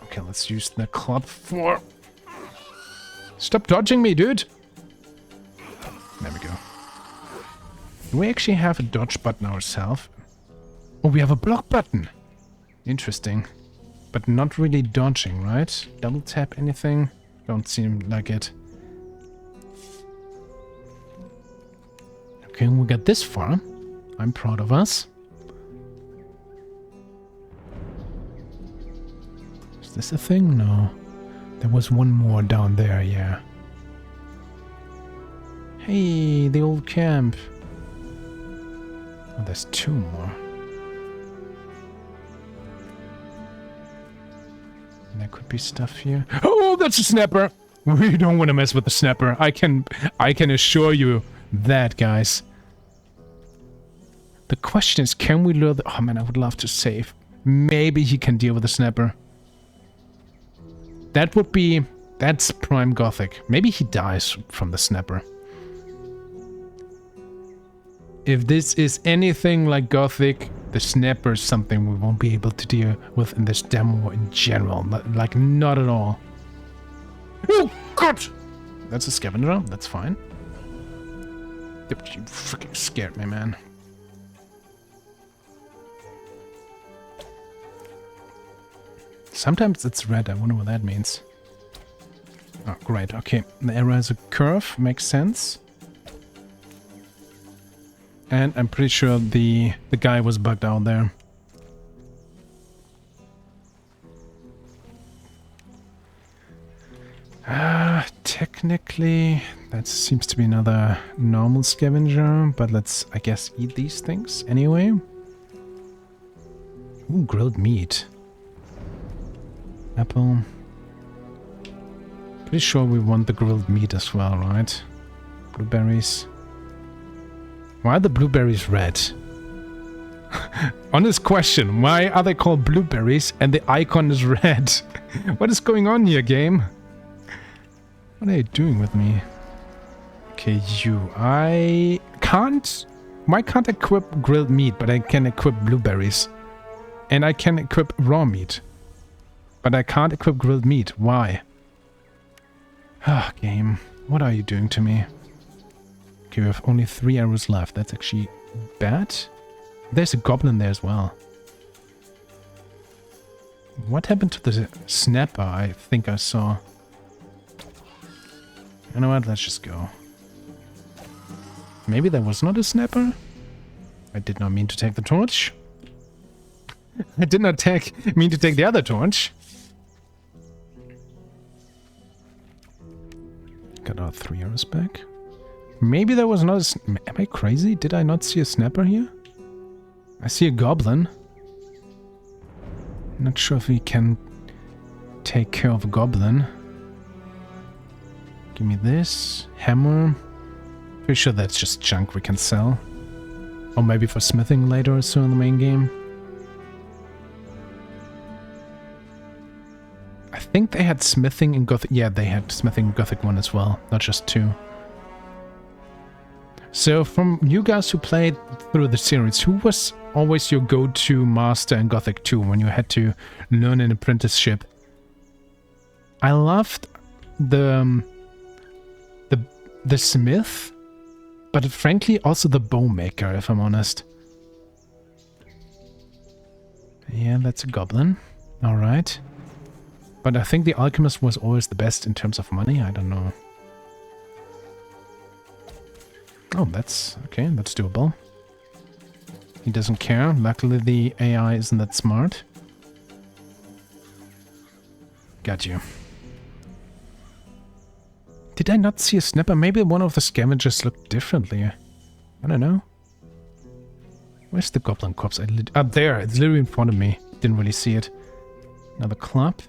Okay, let's use the club for... Stop dodging me, dude! There we go. Do we actually have a dodge button ourselves? Oh, we have a block button! Interesting. But not really dodging, right? Double tap anything? Don't seem like it. Okay, we got this far. I'm proud of us. Is this a thing? No. There was one more down there, yeah. Hey, the old camp. Oh, there's 2 more. There could be stuff here. Oh, that's a snapper! We don't want to mess with the snapper. I can assure you that, guys. The question is, can we lure the... Oh man, I would love to save. Maybe he can deal with the snapper. That would be... That's prime Gothic. Maybe he dies from the snapper. If this is anything like Gothic, the snapper is something we won't be able to deal with in this demo in general. Like, not at all. Oh, God! That's a scavenger. That's fine. You freaking scared me, man. Sometimes it's red. I wonder what that means. Oh, great. Okay. The arrow has a curve. Makes sense. And I'm pretty sure the guy was bugged out there. Technically, that seems to be another normal scavenger, but let's, I guess, eat these things anyway. Ooh, grilled meat. Apple. Pretty sure we want the grilled meat as well, right? Blueberries. Why are the blueberries red? Honest question, why are they called blueberries and the icon is red? What is going on here, game? What are you doing with me? Okay, I can't... Why can't I equip grilled meat, but I can equip blueberries? And I can equip raw meat. But I can't equip grilled meat. Why? Ah, game. What are you doing to me? Okay, we have only 3 arrows left. That's actually bad. There's a goblin there as well. What happened to the snapper I think I saw? You know what? Let's just go. Maybe there was not a snapper? I did not mean to take the torch. I did not mean to take the other torch. Got our 3 arrows back. Maybe there was not a... Am I crazy? Did I not see a snapper here? I see a goblin. Not sure if we can take care of a goblin. Give me this. Hammer. Pretty sure that's just junk we can sell. Or maybe for smithing later or so in the main game. I think they had smithing in Gothic. Yeah, they had smithing in Gothic 1 as well, not just 2. So from you guys who played through the series, who was always your go-to master in Gothic 2 when you had to learn an apprenticeship? I loved the smith, but frankly also the bowmaker, if I'm honest. Yeah, that's a goblin. Alright. But I think the alchemist was always the best in terms of money. I don't know. Oh, that's okay. That's doable. He doesn't care. Luckily, the AI isn't that smart. Got you. Did I not see a snapper? Maybe one of the scavengers looked differently. I don't know. Where's the goblin corpse? Up there. It's literally in front of me. Didn't really see it. Another club.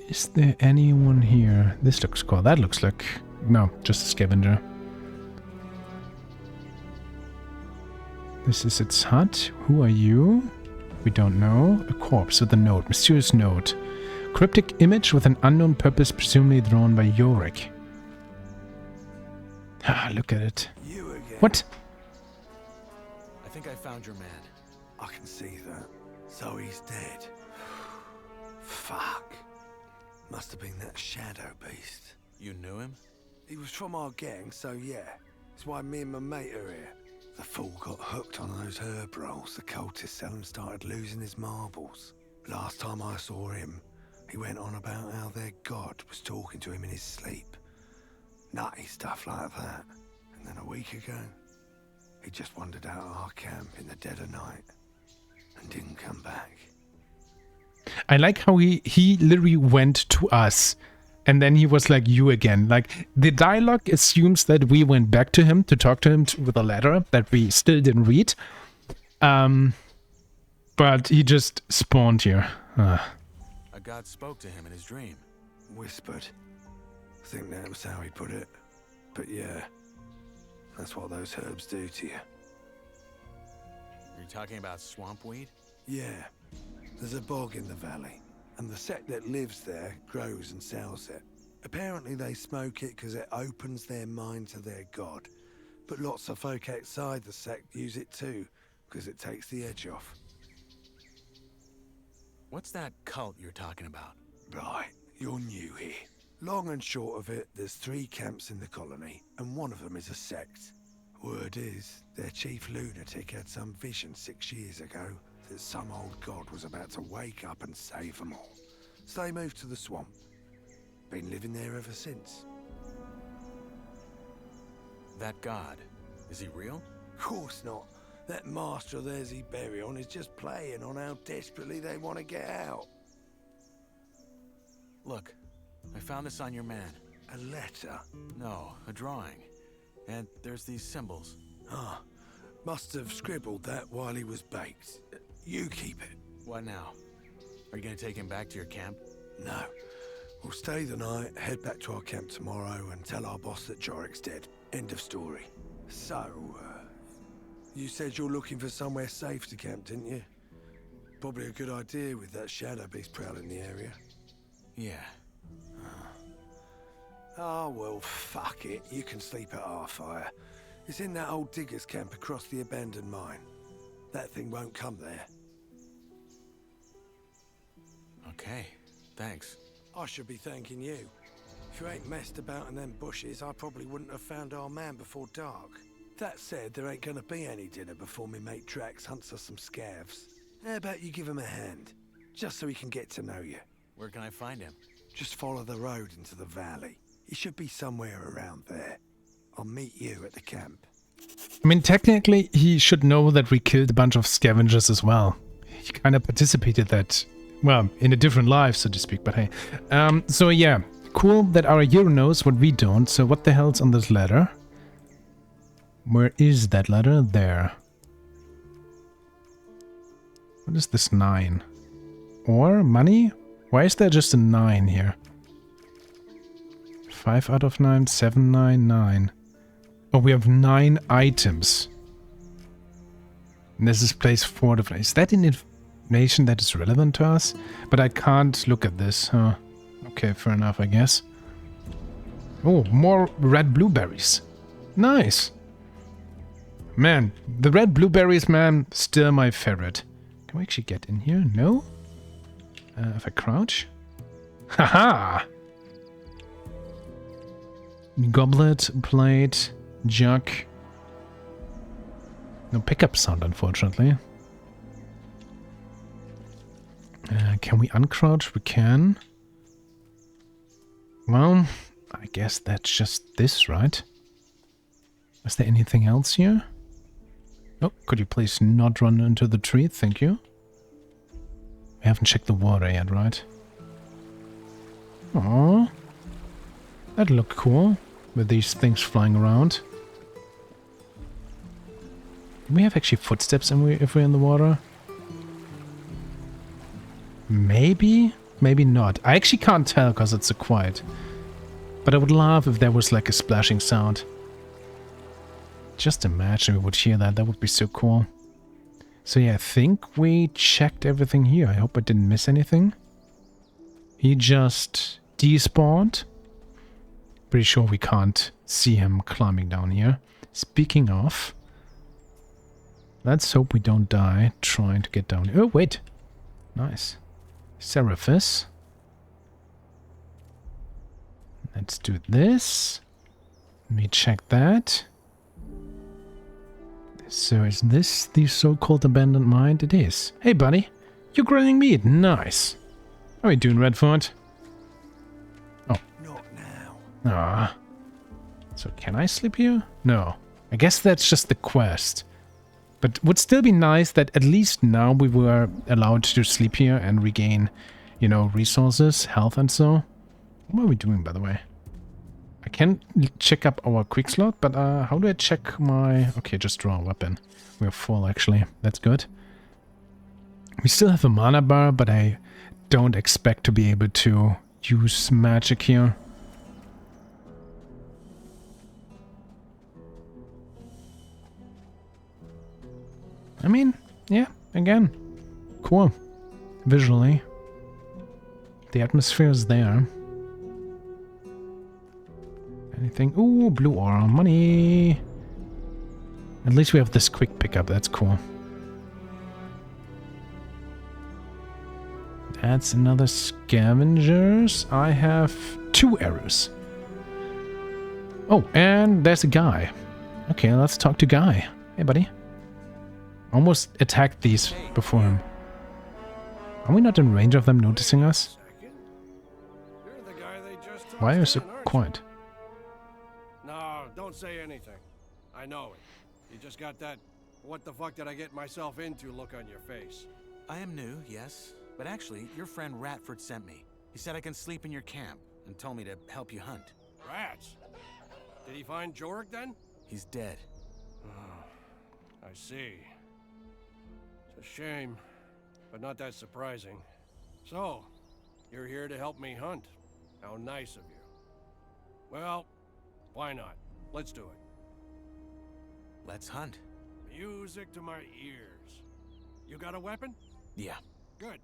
Is there anyone here? This looks cool. That looks like... No, just a scavenger. This is its hut. Who are you? We don't know. A corpse with a note. Mysterious note. Cryptic image with an unknown purpose, presumably drawn by Yorick. Ah, look at it. You again. What? I think I found your man. I can see that. So he's dead. Fuck. Must have been that shadow beast. You knew him? He was from our gang, so yeah. That's why me and my mate are here. The fool got hooked on those herb rolls the cultists sell and started losing his marbles. Last time I saw him, he went on about how their god was talking to him in his sleep. Nutty stuff like that. And then a week ago, he just wandered out of our camp in the dead of night and didn't come back. I like how he literally went to us and then he was like, you again. Like, the dialogue assumes that we went back to him to talk to him with a letter that we still didn't read. But he just spawned here. A god spoke to him in his dream. Whispered. I think that was how he put it. But yeah, that's what those herbs do to you. Are you talking about swamp weed? Yeah. There's a bog in the valley, and the sect that lives there grows and sells it. Apparently they smoke it because it opens their mind to their god. But lots of folk outside the sect use it too, because it takes the edge off. What's that cult you're talking about? Right, you're new here. Long and short of it, there's 3 camps in the colony, and one of them is a sect. Word is, their chief lunatic had some vision 6 years ago that some old god was about to wake up and save them all. So they moved to the swamp. Been living there ever since. That god, is he real? Course not. That master of theirs he bury on is just playing on how desperately they want to get out. Look, I found this on your man. A letter? No, a drawing. And there's these symbols. Ah, must have scribbled that while he was baked. You keep it. What now? Are you gonna take him back to your camp? No. We'll stay the night, head back to our camp tomorrow and tell our boss that Jorik's dead. End of story. So, you said you're looking for somewhere safe to camp, didn't you? Probably a good idea with that shadow beast prowling the area. Yeah. Oh, well, fuck it. You can sleep at our fire. It's in that old digger's camp across the abandoned mine. That thing won't come there. Okay, thanks. I should be thanking you. If you ain't messed about in them bushes, I probably wouldn't have found our man before dark. That said, there ain't gonna be any dinner before me mate Drax hunts us some scavs. How about you give him a hand? Just so he can get to know you. Where can I find him? Just follow the road into the valley. He should be somewhere around there. I'll meet you at the camp. I mean, technically, he should know that we killed a bunch of scavengers as well. He kind of participated that, well, in a different life, so to speak, but hey. So yeah, cool that our hero knows what we don't. So what the hell's on this letter? Where is that letter? There. What is this 9? Or money? Why is there just a 9 here? 5 out of 9, 7, 9, 9. Oh, we have 9 items. And this is place 4 to 5. Is that an information that is relevant to us? But I can't look at this, huh? Okay, fair enough, I guess. Oh, more red blueberries. Nice. Man, the red blueberries, man, still my favorite. Can we actually get in here? No? If I crouch? Haha! Goblet, plate, jug. No pickup sound, unfortunately. Can we uncrouch? We can. Well, I guess that's just this, right? Is there anything else here? Oh, could you please not run into the tree? Thank you. We haven't checked the water yet, right? Aww. That'd look cool, with these things flying around. Do we have actually footsteps if we're in the water? Maybe? Maybe not. I actually can't tell because it's so quiet. But I would love if there was like a splashing sound. Just imagine we would hear that. That would be so cool. So yeah, I think we checked everything here. I hope I didn't miss anything. He just despawned. Pretty sure we can't see him climbing down here. Speaking of, let's hope we don't die trying to get down here. Oh, wait. Nice. Seraphis. Let's do this. Let me check that. So is this the so-called abandoned mine? It is. Hey, buddy. You're grilling meat. Nice. How are you doing, Redford? Oh. Not now. Ah. So can I sleep here? No. I guess that's just the quest. But would still be nice that at least now we were allowed to sleep here and regain, you know, resources, health and so. What are we doing, by the way? I can check up our quick slot, but how do I check my... Okay, just draw a weapon. We're full, actually. That's good. We still have a mana bar, but I don't expect to be able to use magic here. I mean, yeah, again, cool. Visually. The atmosphere is there. Anything? Ooh, blue aura, money. At least we have this quick pickup, that's cool. That's another scavengers. I have 2 arrows. Oh, and there's a guy. Okay, let's talk to Guy. Hey, buddy. Almost attacked these before him. Are we not in range of them noticing us? Why are you so quiet? No, don't say anything. I know it. You just got that what the fuck did I get myself into look on your face. I am new, yes. But actually, your friend Ratford sent me. He said I can sleep in your camp and told me to help you hunt. Rats? Did he find Jorg then? He's dead. Oh, I see. It's a shame, but not that surprising. So, you're here to help me hunt. How nice of you. Well, why not? Let's do it. Let's hunt. Music to my ears. You got a weapon? Yeah. Good.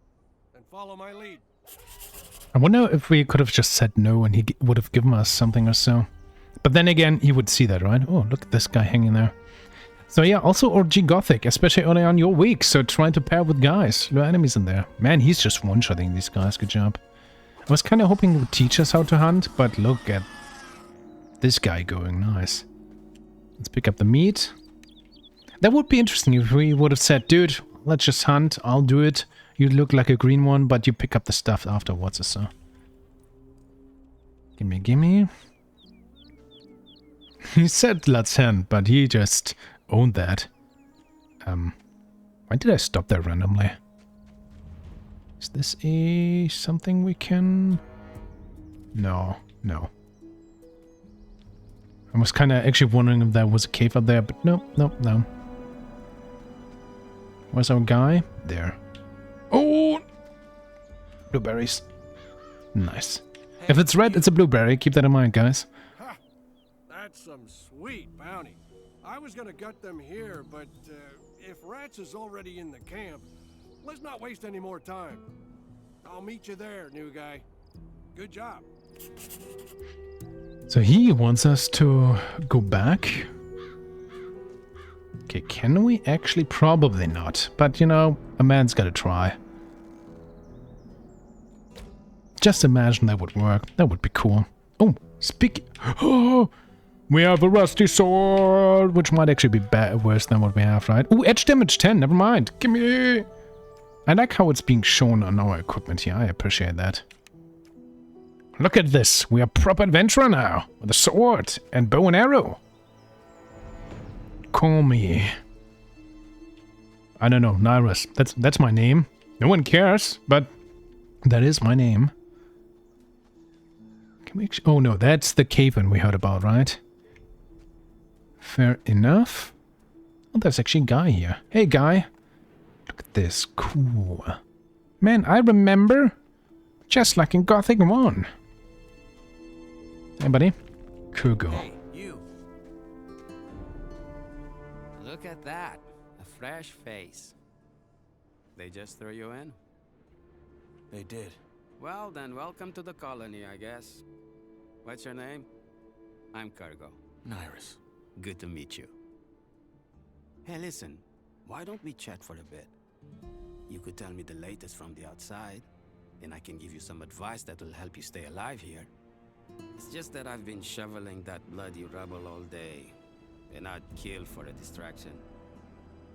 Then follow my lead. I wonder if we could have just said no and he would have given us something or so. But then again, he would see that, right? Oh, look at this guy hanging there. So yeah, also OG Gothic, especially early on your week, so try to pair with guys. No enemies in there. Man, he's just one-shotting these guys, good job. I was kind of hoping he would teach us how to hunt, but look at this guy going, nice. Let's pick up the meat. That would be interesting if we would have said, dude, let's just hunt, I'll do it. You look like a green one, but you pick up the stuff afterwards or so. Gimme, gimme. He said let's hunt, but he just owned that. Why did I stop there randomly? Is this something we can... No. I was kind of actually wondering if there was a cave up there, but no. Where's our guy? There. Oh! Blueberries. Nice. If it's red, it's a blueberry. Keep that in mind, guys. Ha! That's some sweet bounty. I was gonna gut them here, but if Rats is already in the camp, let's not waste any more time. I'll meet you there, new guy. Good job. So he wants us to go back. Okay, can we actually? Probably not. But, you know, a man's gotta try. Just imagine that would work. That would be cool. Oh, oh, we have a rusty sword, which might actually be worse than what we have, right? Oh, edge damage 10, never mind. Give me... I like how it's being shown on our equipment here. I appreciate that. Look at this. We are proper adventurer now. With a sword and bow and arrow. Call me. I don't know, Nyrus. That's my name. No one cares, but that is my name. Can we... Oh no, that's the cave-in we heard about, right? Fair enough. Oh, there's actually a guy here. Hey, guy. Look at this. Cool. Man, I remember. Just like in Gothic 1. Hey, buddy. Kurgo. Hey, you. Look at that. A fresh face. They just threw you in? They did. Well, then welcome to the colony, I guess. What's your name? I'm Kurgo. Nyrus. Good to meet you. Hey, listen. Why don't we chat for a bit? You could tell me the latest from the outside, then I can give you some advice that will help you stay alive here. It's just that I've been shoveling that bloody rubble all day, and I'd kill for a distraction.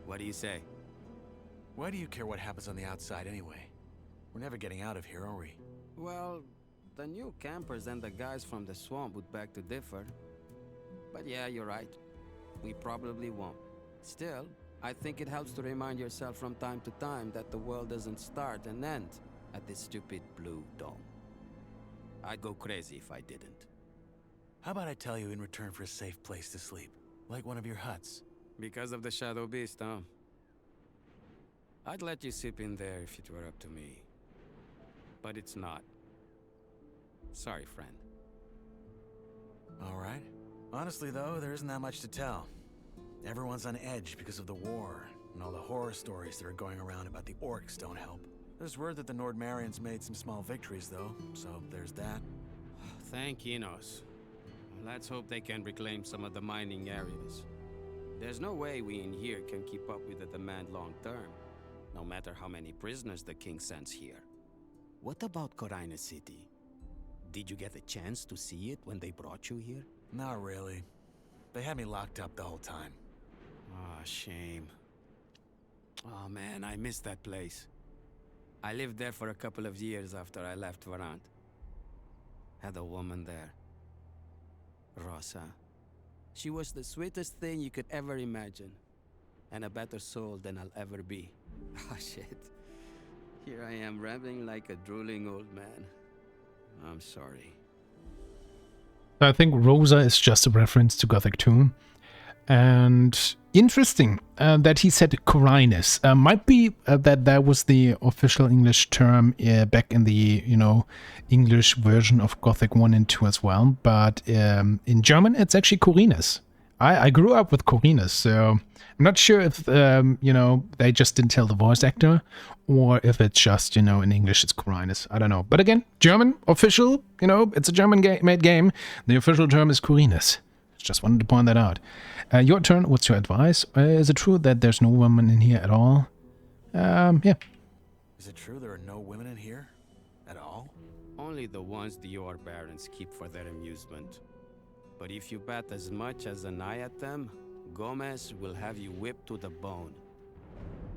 What do you say? Why do you care what happens on the outside anyway? We're never getting out of here, are we? Well, the new campers and the guys from the swamp would beg to differ. But yeah, you're right. We probably won't. Still, I think it helps to remind yourself from time to time that the world doesn't start and end at this stupid blue dome. I'd go crazy if I didn't. How about I tell you in return for a safe place to sleep? Like one of your huts? Because of the Shadow Beast, huh? I'd let you sleep in there if it were up to me. But it's not. Sorry, friend. All right. Honestly, though, there isn't that much to tell. Everyone's on edge because of the war, and all the horror stories that are going around about the orcs don't help. There's word that the Nordmarians made some small victories, though, so there's that. Thank Enos. Let's hope they can reclaim some of the mining areas. There's no way we in here can keep up with the demand long term, no matter how many prisoners the king sends here. What about Corina City? Did you get a chance to see it when they brought you here? Not really. They had me locked up the whole time. Ah, shame. Oh man, I miss that place. I lived there for a couple of years after I left Varant. Had a woman there. Rosa. She was the sweetest thing you could ever imagine. And a better soul than I'll ever be. Ah, shit. Here I am rambling like a drooling old man. I'm sorry. I think Rosa is just a reference to Gothic 2. And interesting that he said Corinus. Might be that was the official English term back in the, English version of Gothic 1 and 2 as well. But in German, it's actually Corinus. I grew up with Corinus, so I'm not sure if, they just didn't tell the voice actor or if it's just, in English it's Corinus. I don't know. But again, German, official, it's a German-made game. The official term is Corinus. Just wanted to point that out. Your turn. What's your advice? Is it true that there's no woman in here at all? Yeah. Is it true there are no women in here? At all? Only the ones the Yor barons keep for their amusement. But if you bat as much as an eye at them, Gomez will have you whipped to the bone.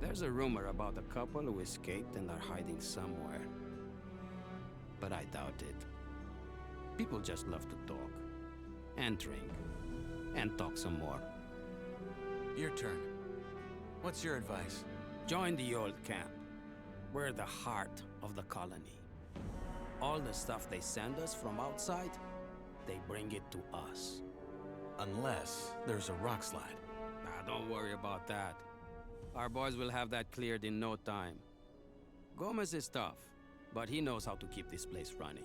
There's a rumor about a couple who escaped and are hiding somewhere. But I doubt it. People just love to talk. And drink. And talk some more. Your turn. What's your advice? Join the old camp. We're the heart of the colony. All the stuff they send us from outside, they bring it to us. Unless there's a rock slide. Nah, don't worry about that. Our boys will have that cleared in no time. Gomez is tough, but he knows how to keep this place running.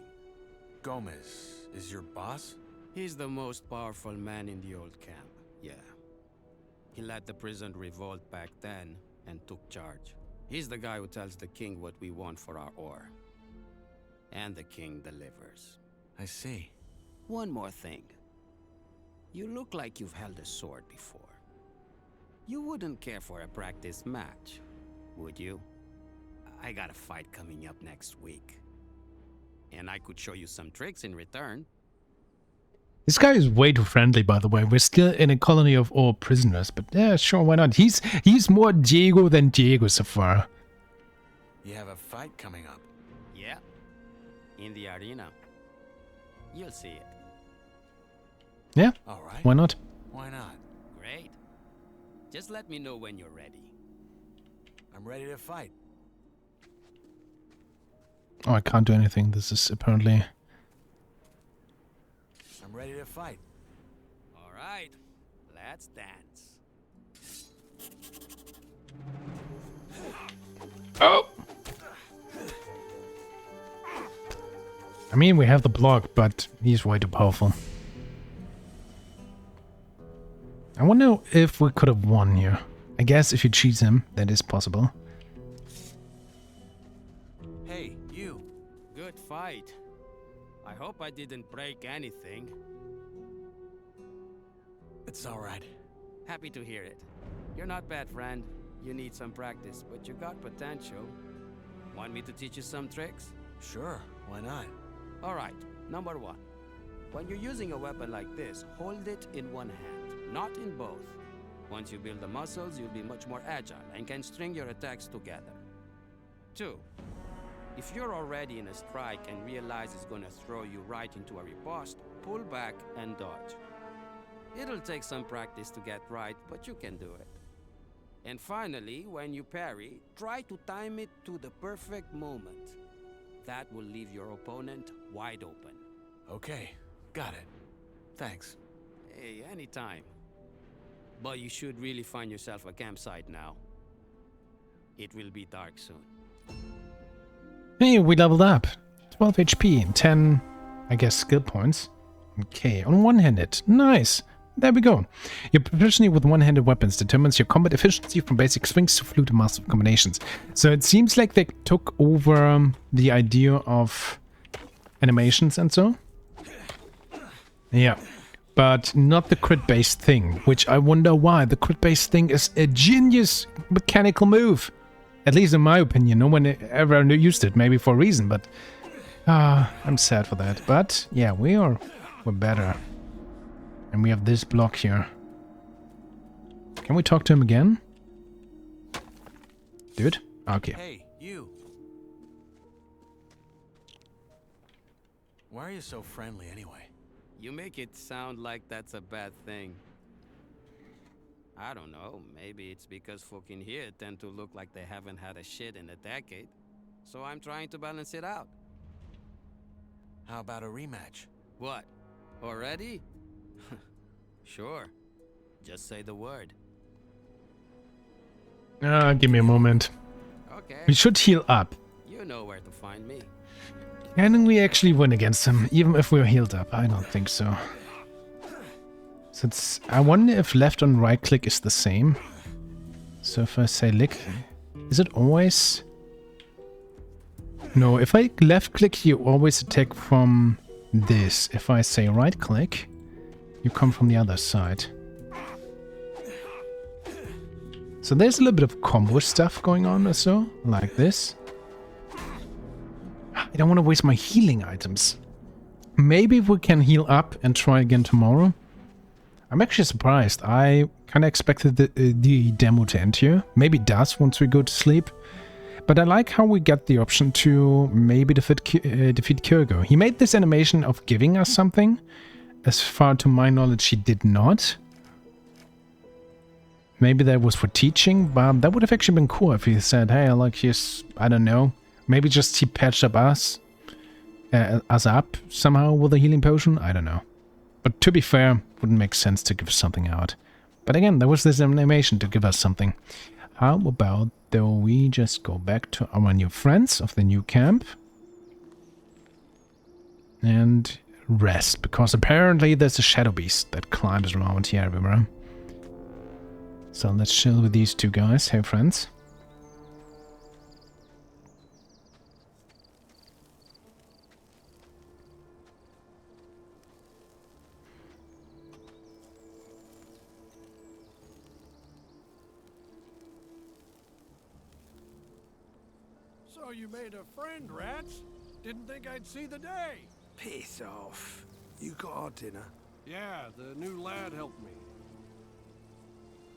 Gomez is your boss? He's the most powerful man in the old camp, yeah. He led the prison revolt back then and took charge. He's the guy who tells the king what we want for our ore. And the king delivers. I see. One more thing. You look like you've held a sword before. You wouldn't care for a practice match, would you? I got a fight coming up next week. And I could show you some tricks in return. This guy is way too friendly, by the way. We're still in a colony of all prisoners, but yeah, sure, why not? He's more Diego than Diego so far. You have a fight coming up. Yeah. In the arena. You'll see it. Yeah, All right. why not? Why not? Great. Just let me know when you're ready. I'm ready to fight. Oh, I can't do anything. This is apparently... I'm ready to fight. All right. Let's dance. Oh! I mean, we have the block, but he's way too powerful. I wonder if we could have won here. I guess if you cheese him, that is possible. Hey, you. Good fight. I hope I didn't break anything. It's all right. Happy to hear it. You're not bad, friend. You need some practice, but you got potential. Want me to teach you some tricks? Sure, why not? All right, number one. When you're using a weapon like this, hold it in one hand, not in both. Once you build the muscles, you'll be much more agile and can string your attacks together. 2. If you're already in a strike and realize it's gonna throw you right into a riposte, pull back and dodge. It'll take some practice to get right, but you can do it. And finally, when you parry, try to time it to the perfect moment. That will leave your opponent wide open. Okay, got it. Thanks. Hey, anytime. But you should really find yourself a campsite now. It will be dark soon. Hey, we leveled up. 12 HP and 10, I guess, skill points. Okay, on one-handed. Nice. There we go. Your proficiency with one-handed weapons determines your combat efficiency from basic swings to flute and massive combinations. So it seems like they took over the idea of animations and so. Yeah. But not the crit-based thing, which I wonder why. The crit-based thing is a genius mechanical move. At least in my opinion. No one ever used it, maybe for a reason, but... I'm sad for that. But, yeah, we're better. And we have this block here. Can we talk to him again? Dude? Okay. Hey, you. Why are you so friendly anyway? You make it sound like that's a bad thing. I don't know, maybe it's because folk in here tend to look like they haven't had a shit in a decade. So I'm trying to balance it out. How about a rematch? What? Already? Sure. Just say the word. Give me a moment. Okay. We should heal up. You know where to find me. Can we actually win against him, even if we're healed up? I don't think so. Since I wonder if left and right click is the same. So if I say lick, is it always... No, if I left click, you always attack from this. If I say right click, You come from the other side. So there's a little bit of combo stuff going on or so, like this. I don't want to waste my healing items. Maybe we can heal up and try again tomorrow. I'm actually surprised. I kind of expected the demo to end here. Maybe it does once we go to sleep. But I like how we get the option to maybe defeat Kyrgo. He made this animation of giving us something. As far to my knowledge, he did not. Maybe that was for teaching, but that would have actually been cool if he said, hey, like, here's, I don't know, maybe just he patched up us up somehow with a healing potion. I don't know. But to be fair, wouldn't make sense to give something out. But again, there was this animation to give us something. How about though we just go back to our new friends of the new camp and rest, because apparently there's a shadow beast that climbs around here everywhere. So let's chill with these two guys. Hey, friends. So you made a friend, Rats? Didn't think I'd see the day. Piss off. You got our dinner? Yeah, the new lad helped me.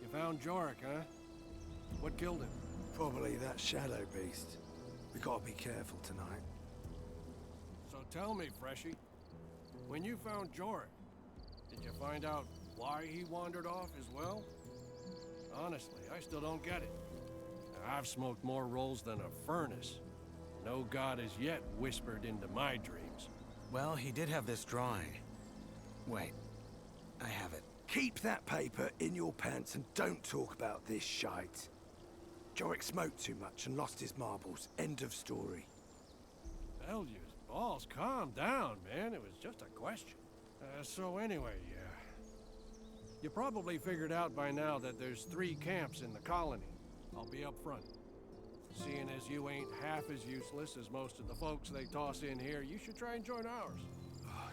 You found Jorik, huh? What killed him? Probably that shadow beast. We gotta be careful tonight. So tell me, Freshie, when you found Jorik, did you find out why he wandered off as well? Honestly, I still don't get it. I've smoked more rolls than a furnace. No god has yet whispered into my dreams. Well, he did have this drawing. Wait, I have it. Keep that paper in your pants and don't talk about this shite. Jorik smoked too much and lost his marbles. End of story. Belgius, balls, calm down, man. It was just a question. So anyway, you probably figured out by now that there's 3 camps in the colony. I'll be up front. Seeing as you ain't half as useless as most of the folks they toss in here, you should try and join ours.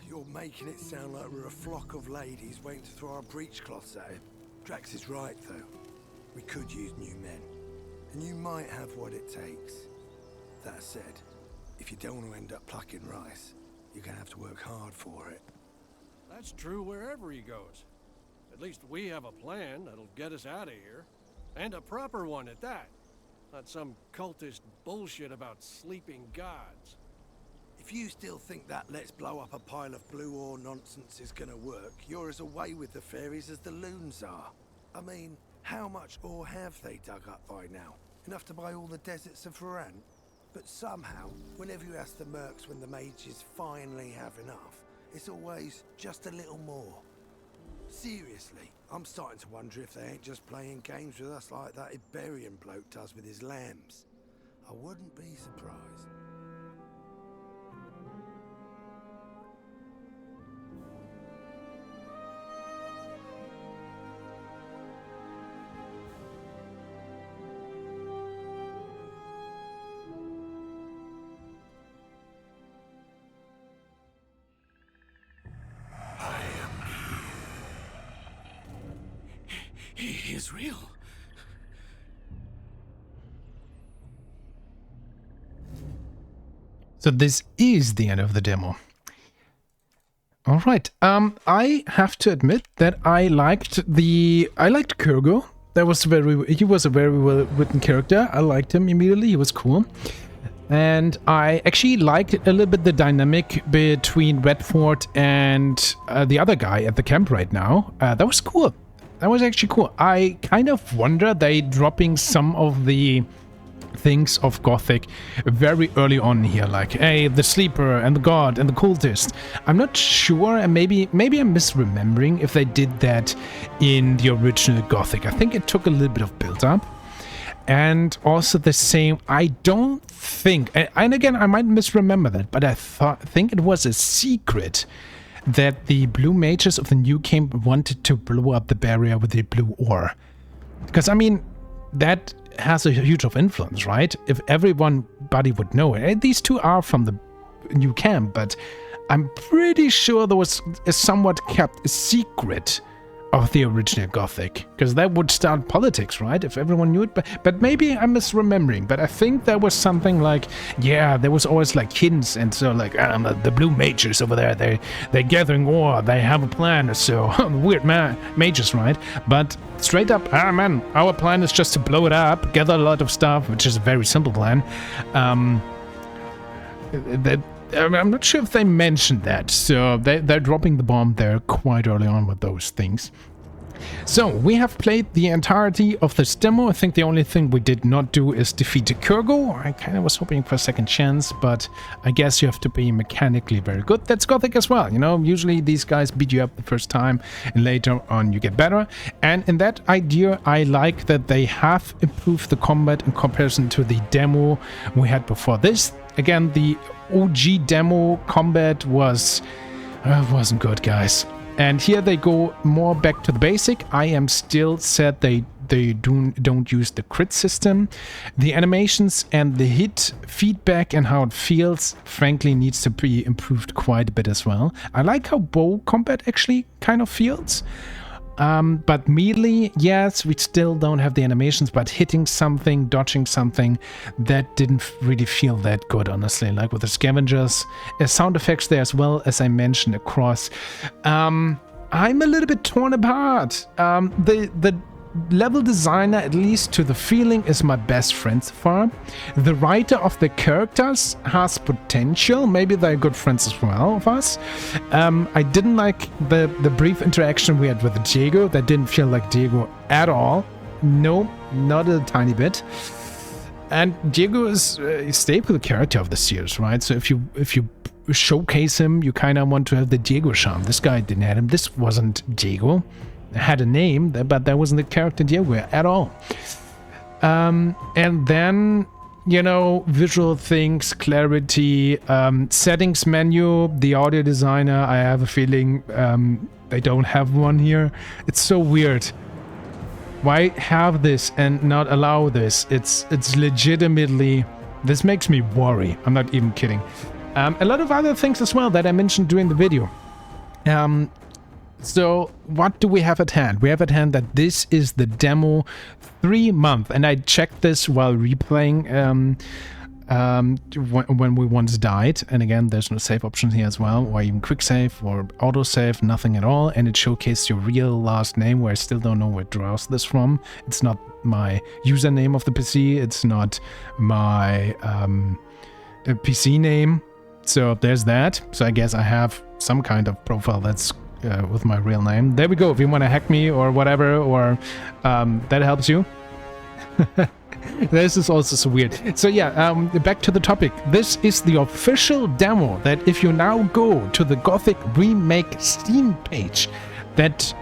You're making it sound like we're a flock of ladies waiting to throw our breechcloths at him. Drax is right, though. We could use new men. And you might have what it takes. That said, if you don't want to end up plucking rice, you're going to have to work hard for it. That's true wherever he goes. At least we have a plan that'll get us out of here. And a proper one at that. Not some cultist bullshit about sleeping gods. If you still think that let's blow up a pile of blue ore nonsense is gonna work, you're as away with the fairies as the loons are. I mean, how much ore have they dug up by now? Enough to buy all the deserts of Varan? But somehow, whenever you ask the mercs when the mages finally have enough, it's always just a little more. Seriously, I'm starting to wonder if they ain't just playing games with us like that Iberian bloke does with his lambs. I wouldn't be surprised. He is real. So this is the end of the demo. All right. I have to admit that I liked Kyrgo. He was a very well written character. I liked him immediately. He was cool. And I actually liked a little bit the dynamic between Redford and the other guy at the camp right now. That was cool. That was actually cool. I kind of wonder they dropping some of the things of Gothic very early on here, like, hey, the sleeper and the god and the cultist. I'm not sure, and maybe I'm misremembering if they did that in the original Gothic. I think it took a little bit of build-up. And also the same, I don't think, and again, I might misremember that, but I think it was a secret that the blue mages of the new camp wanted to blow up the barrier with the blue ore. Because, I mean, that has a huge of influence, right? If everybody would know it. These two are from the new camp, but I'm pretty sure there was a somewhat kept secret of the original Gothic, because that would start politics, right? If everyone knew it, but maybe I'm misremembering. But I think there was something like, yeah, there was always like hints, and so like the blue mages over there, they're gathering ore, they have a plan or so. Weird mages, right? But straight up, man, our plan is just to blow it up, gather a lot of stuff, which is a very simple plan. I'm not sure if they mentioned that, so they're dropping the bomb there quite early on with those things. So, we have played the entirety of this demo. I think the only thing we did not do is defeat Kurgo. I kind of was hoping for a second chance, but I guess you have to be mechanically very good. That's Gothic as well, you know? Usually these guys beat you up the first time, and later on you get better. And in that idea, I like that they have improved the combat in comparison to the demo we had before this. Again, the OG demo combat wasn't good, guys. And here they go more back to the basic. I am still sad they don't use the crit system. The animations and the hit feedback and how it feels, frankly, needs to be improved quite a bit as well. I like how bow combat actually kind of feels. But melee, yes, we still don't have the animations, but hitting something, dodging something, that didn't really feel that good, honestly. Like with the scavengers, sound effects there as well, as I mentioned across. I'm a little bit torn apart. The level designer, at least to the feeling, is my best friend so far. The writer of the characters has potential. Maybe they're good friends as well of us. I didn't like the brief interaction we had with Diego. That didn't feel like Diego at all. No, not a tiny bit. And Diego is a staple character of the series, right? So if you showcase him, you kind of want to have the Diego charm. This guy didn't have him. This wasn't Diego. Had a name, but that wasn't the character Diego at all. And then, you know, visual things, clarity, settings menu, the audio designer, I have a feeling they don't have one here. It's so weird. Why have this and not allow this? It's legitimately, this makes me worry. I'm not even kidding. A lot of other things as well that I mentioned during the video. So what do we have at hand? We have at hand that this is the demo 3 month, and I checked this while replaying when we once died. And again, there's no save option here as well, or even quick save or auto save, nothing at all. And it showcased your real last name, where I still don't know where it draws this from. It's not my username of the PC. It's not my PC name. So there's that. So I guess I have some kind of profile that's with my real name. There we go. If you want to hack me or whatever, or that helps you. This is also so weird. So yeah, back to the topic. This is the official demo that if you now go to the Gothic Remake Steam page, that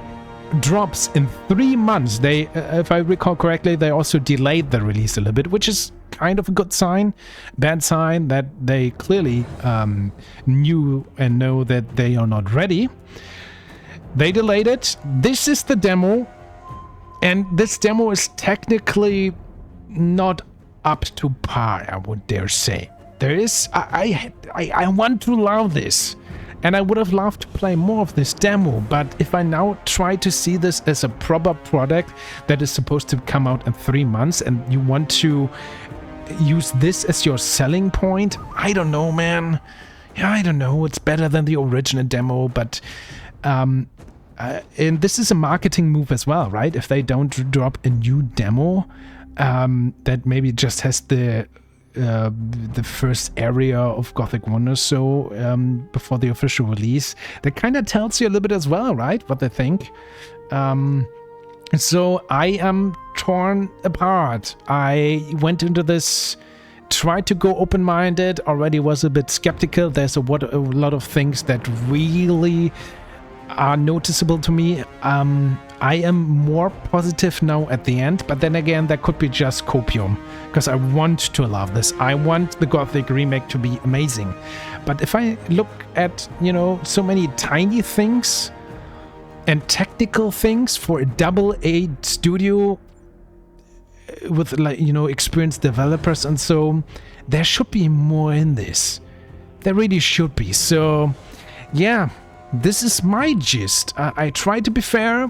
drops in 3 months. They, if I recall correctly, they also delayed the release a little bit, which is kind of a good sign. Bad sign that they clearly knew and know that they are not ready. They delayed it. This is the demo, and this demo is technically not up to par, I would dare say. There is, I want to love this, and I would have loved to play more of this demo, but if I now try to see this as a proper product that is supposed to come out in 3 months, and you want to use this as your selling point, I don't know, man. Yeah, I don't know. It's better than the original demo, but and this is a marketing move as well, right? If they don't drop a new demo that maybe just has the first area of Gothic 1 or so before the official release, that kind of tells you a little bit as well, right? What they think. So I am torn apart. I went into this, tried to go open-minded, already was a bit skeptical. There's a lot of things that really are noticeable to me. I am more positive now at the end, but then again, that could be just copium, because I want to love this. I want the Gothic remake to be amazing. But if I look at, you know, so many tiny things and technical things for a AA studio with, like, you know, experienced developers and so, there should be more in this. There really should be. So yeah, this is my gist. I try to be fair.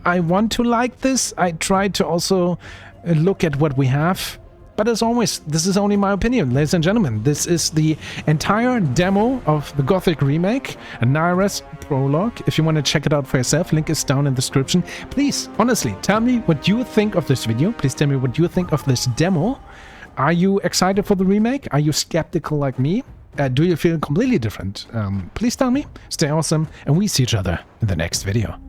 I want to like this. I try to also look at what we have. But as always, this is only my opinion, ladies and gentlemen. This is the entire demo of the Gothic remake, a Naira's prologue. If you want to check it out for yourself, link is down in the description. Please, honestly, tell me what you think of this video. Please tell me what you think of this demo. Are you excited for the remake? Are you skeptical like me? Do you feel completely different? Please tell me. Stay awesome, and we see each other in the next video.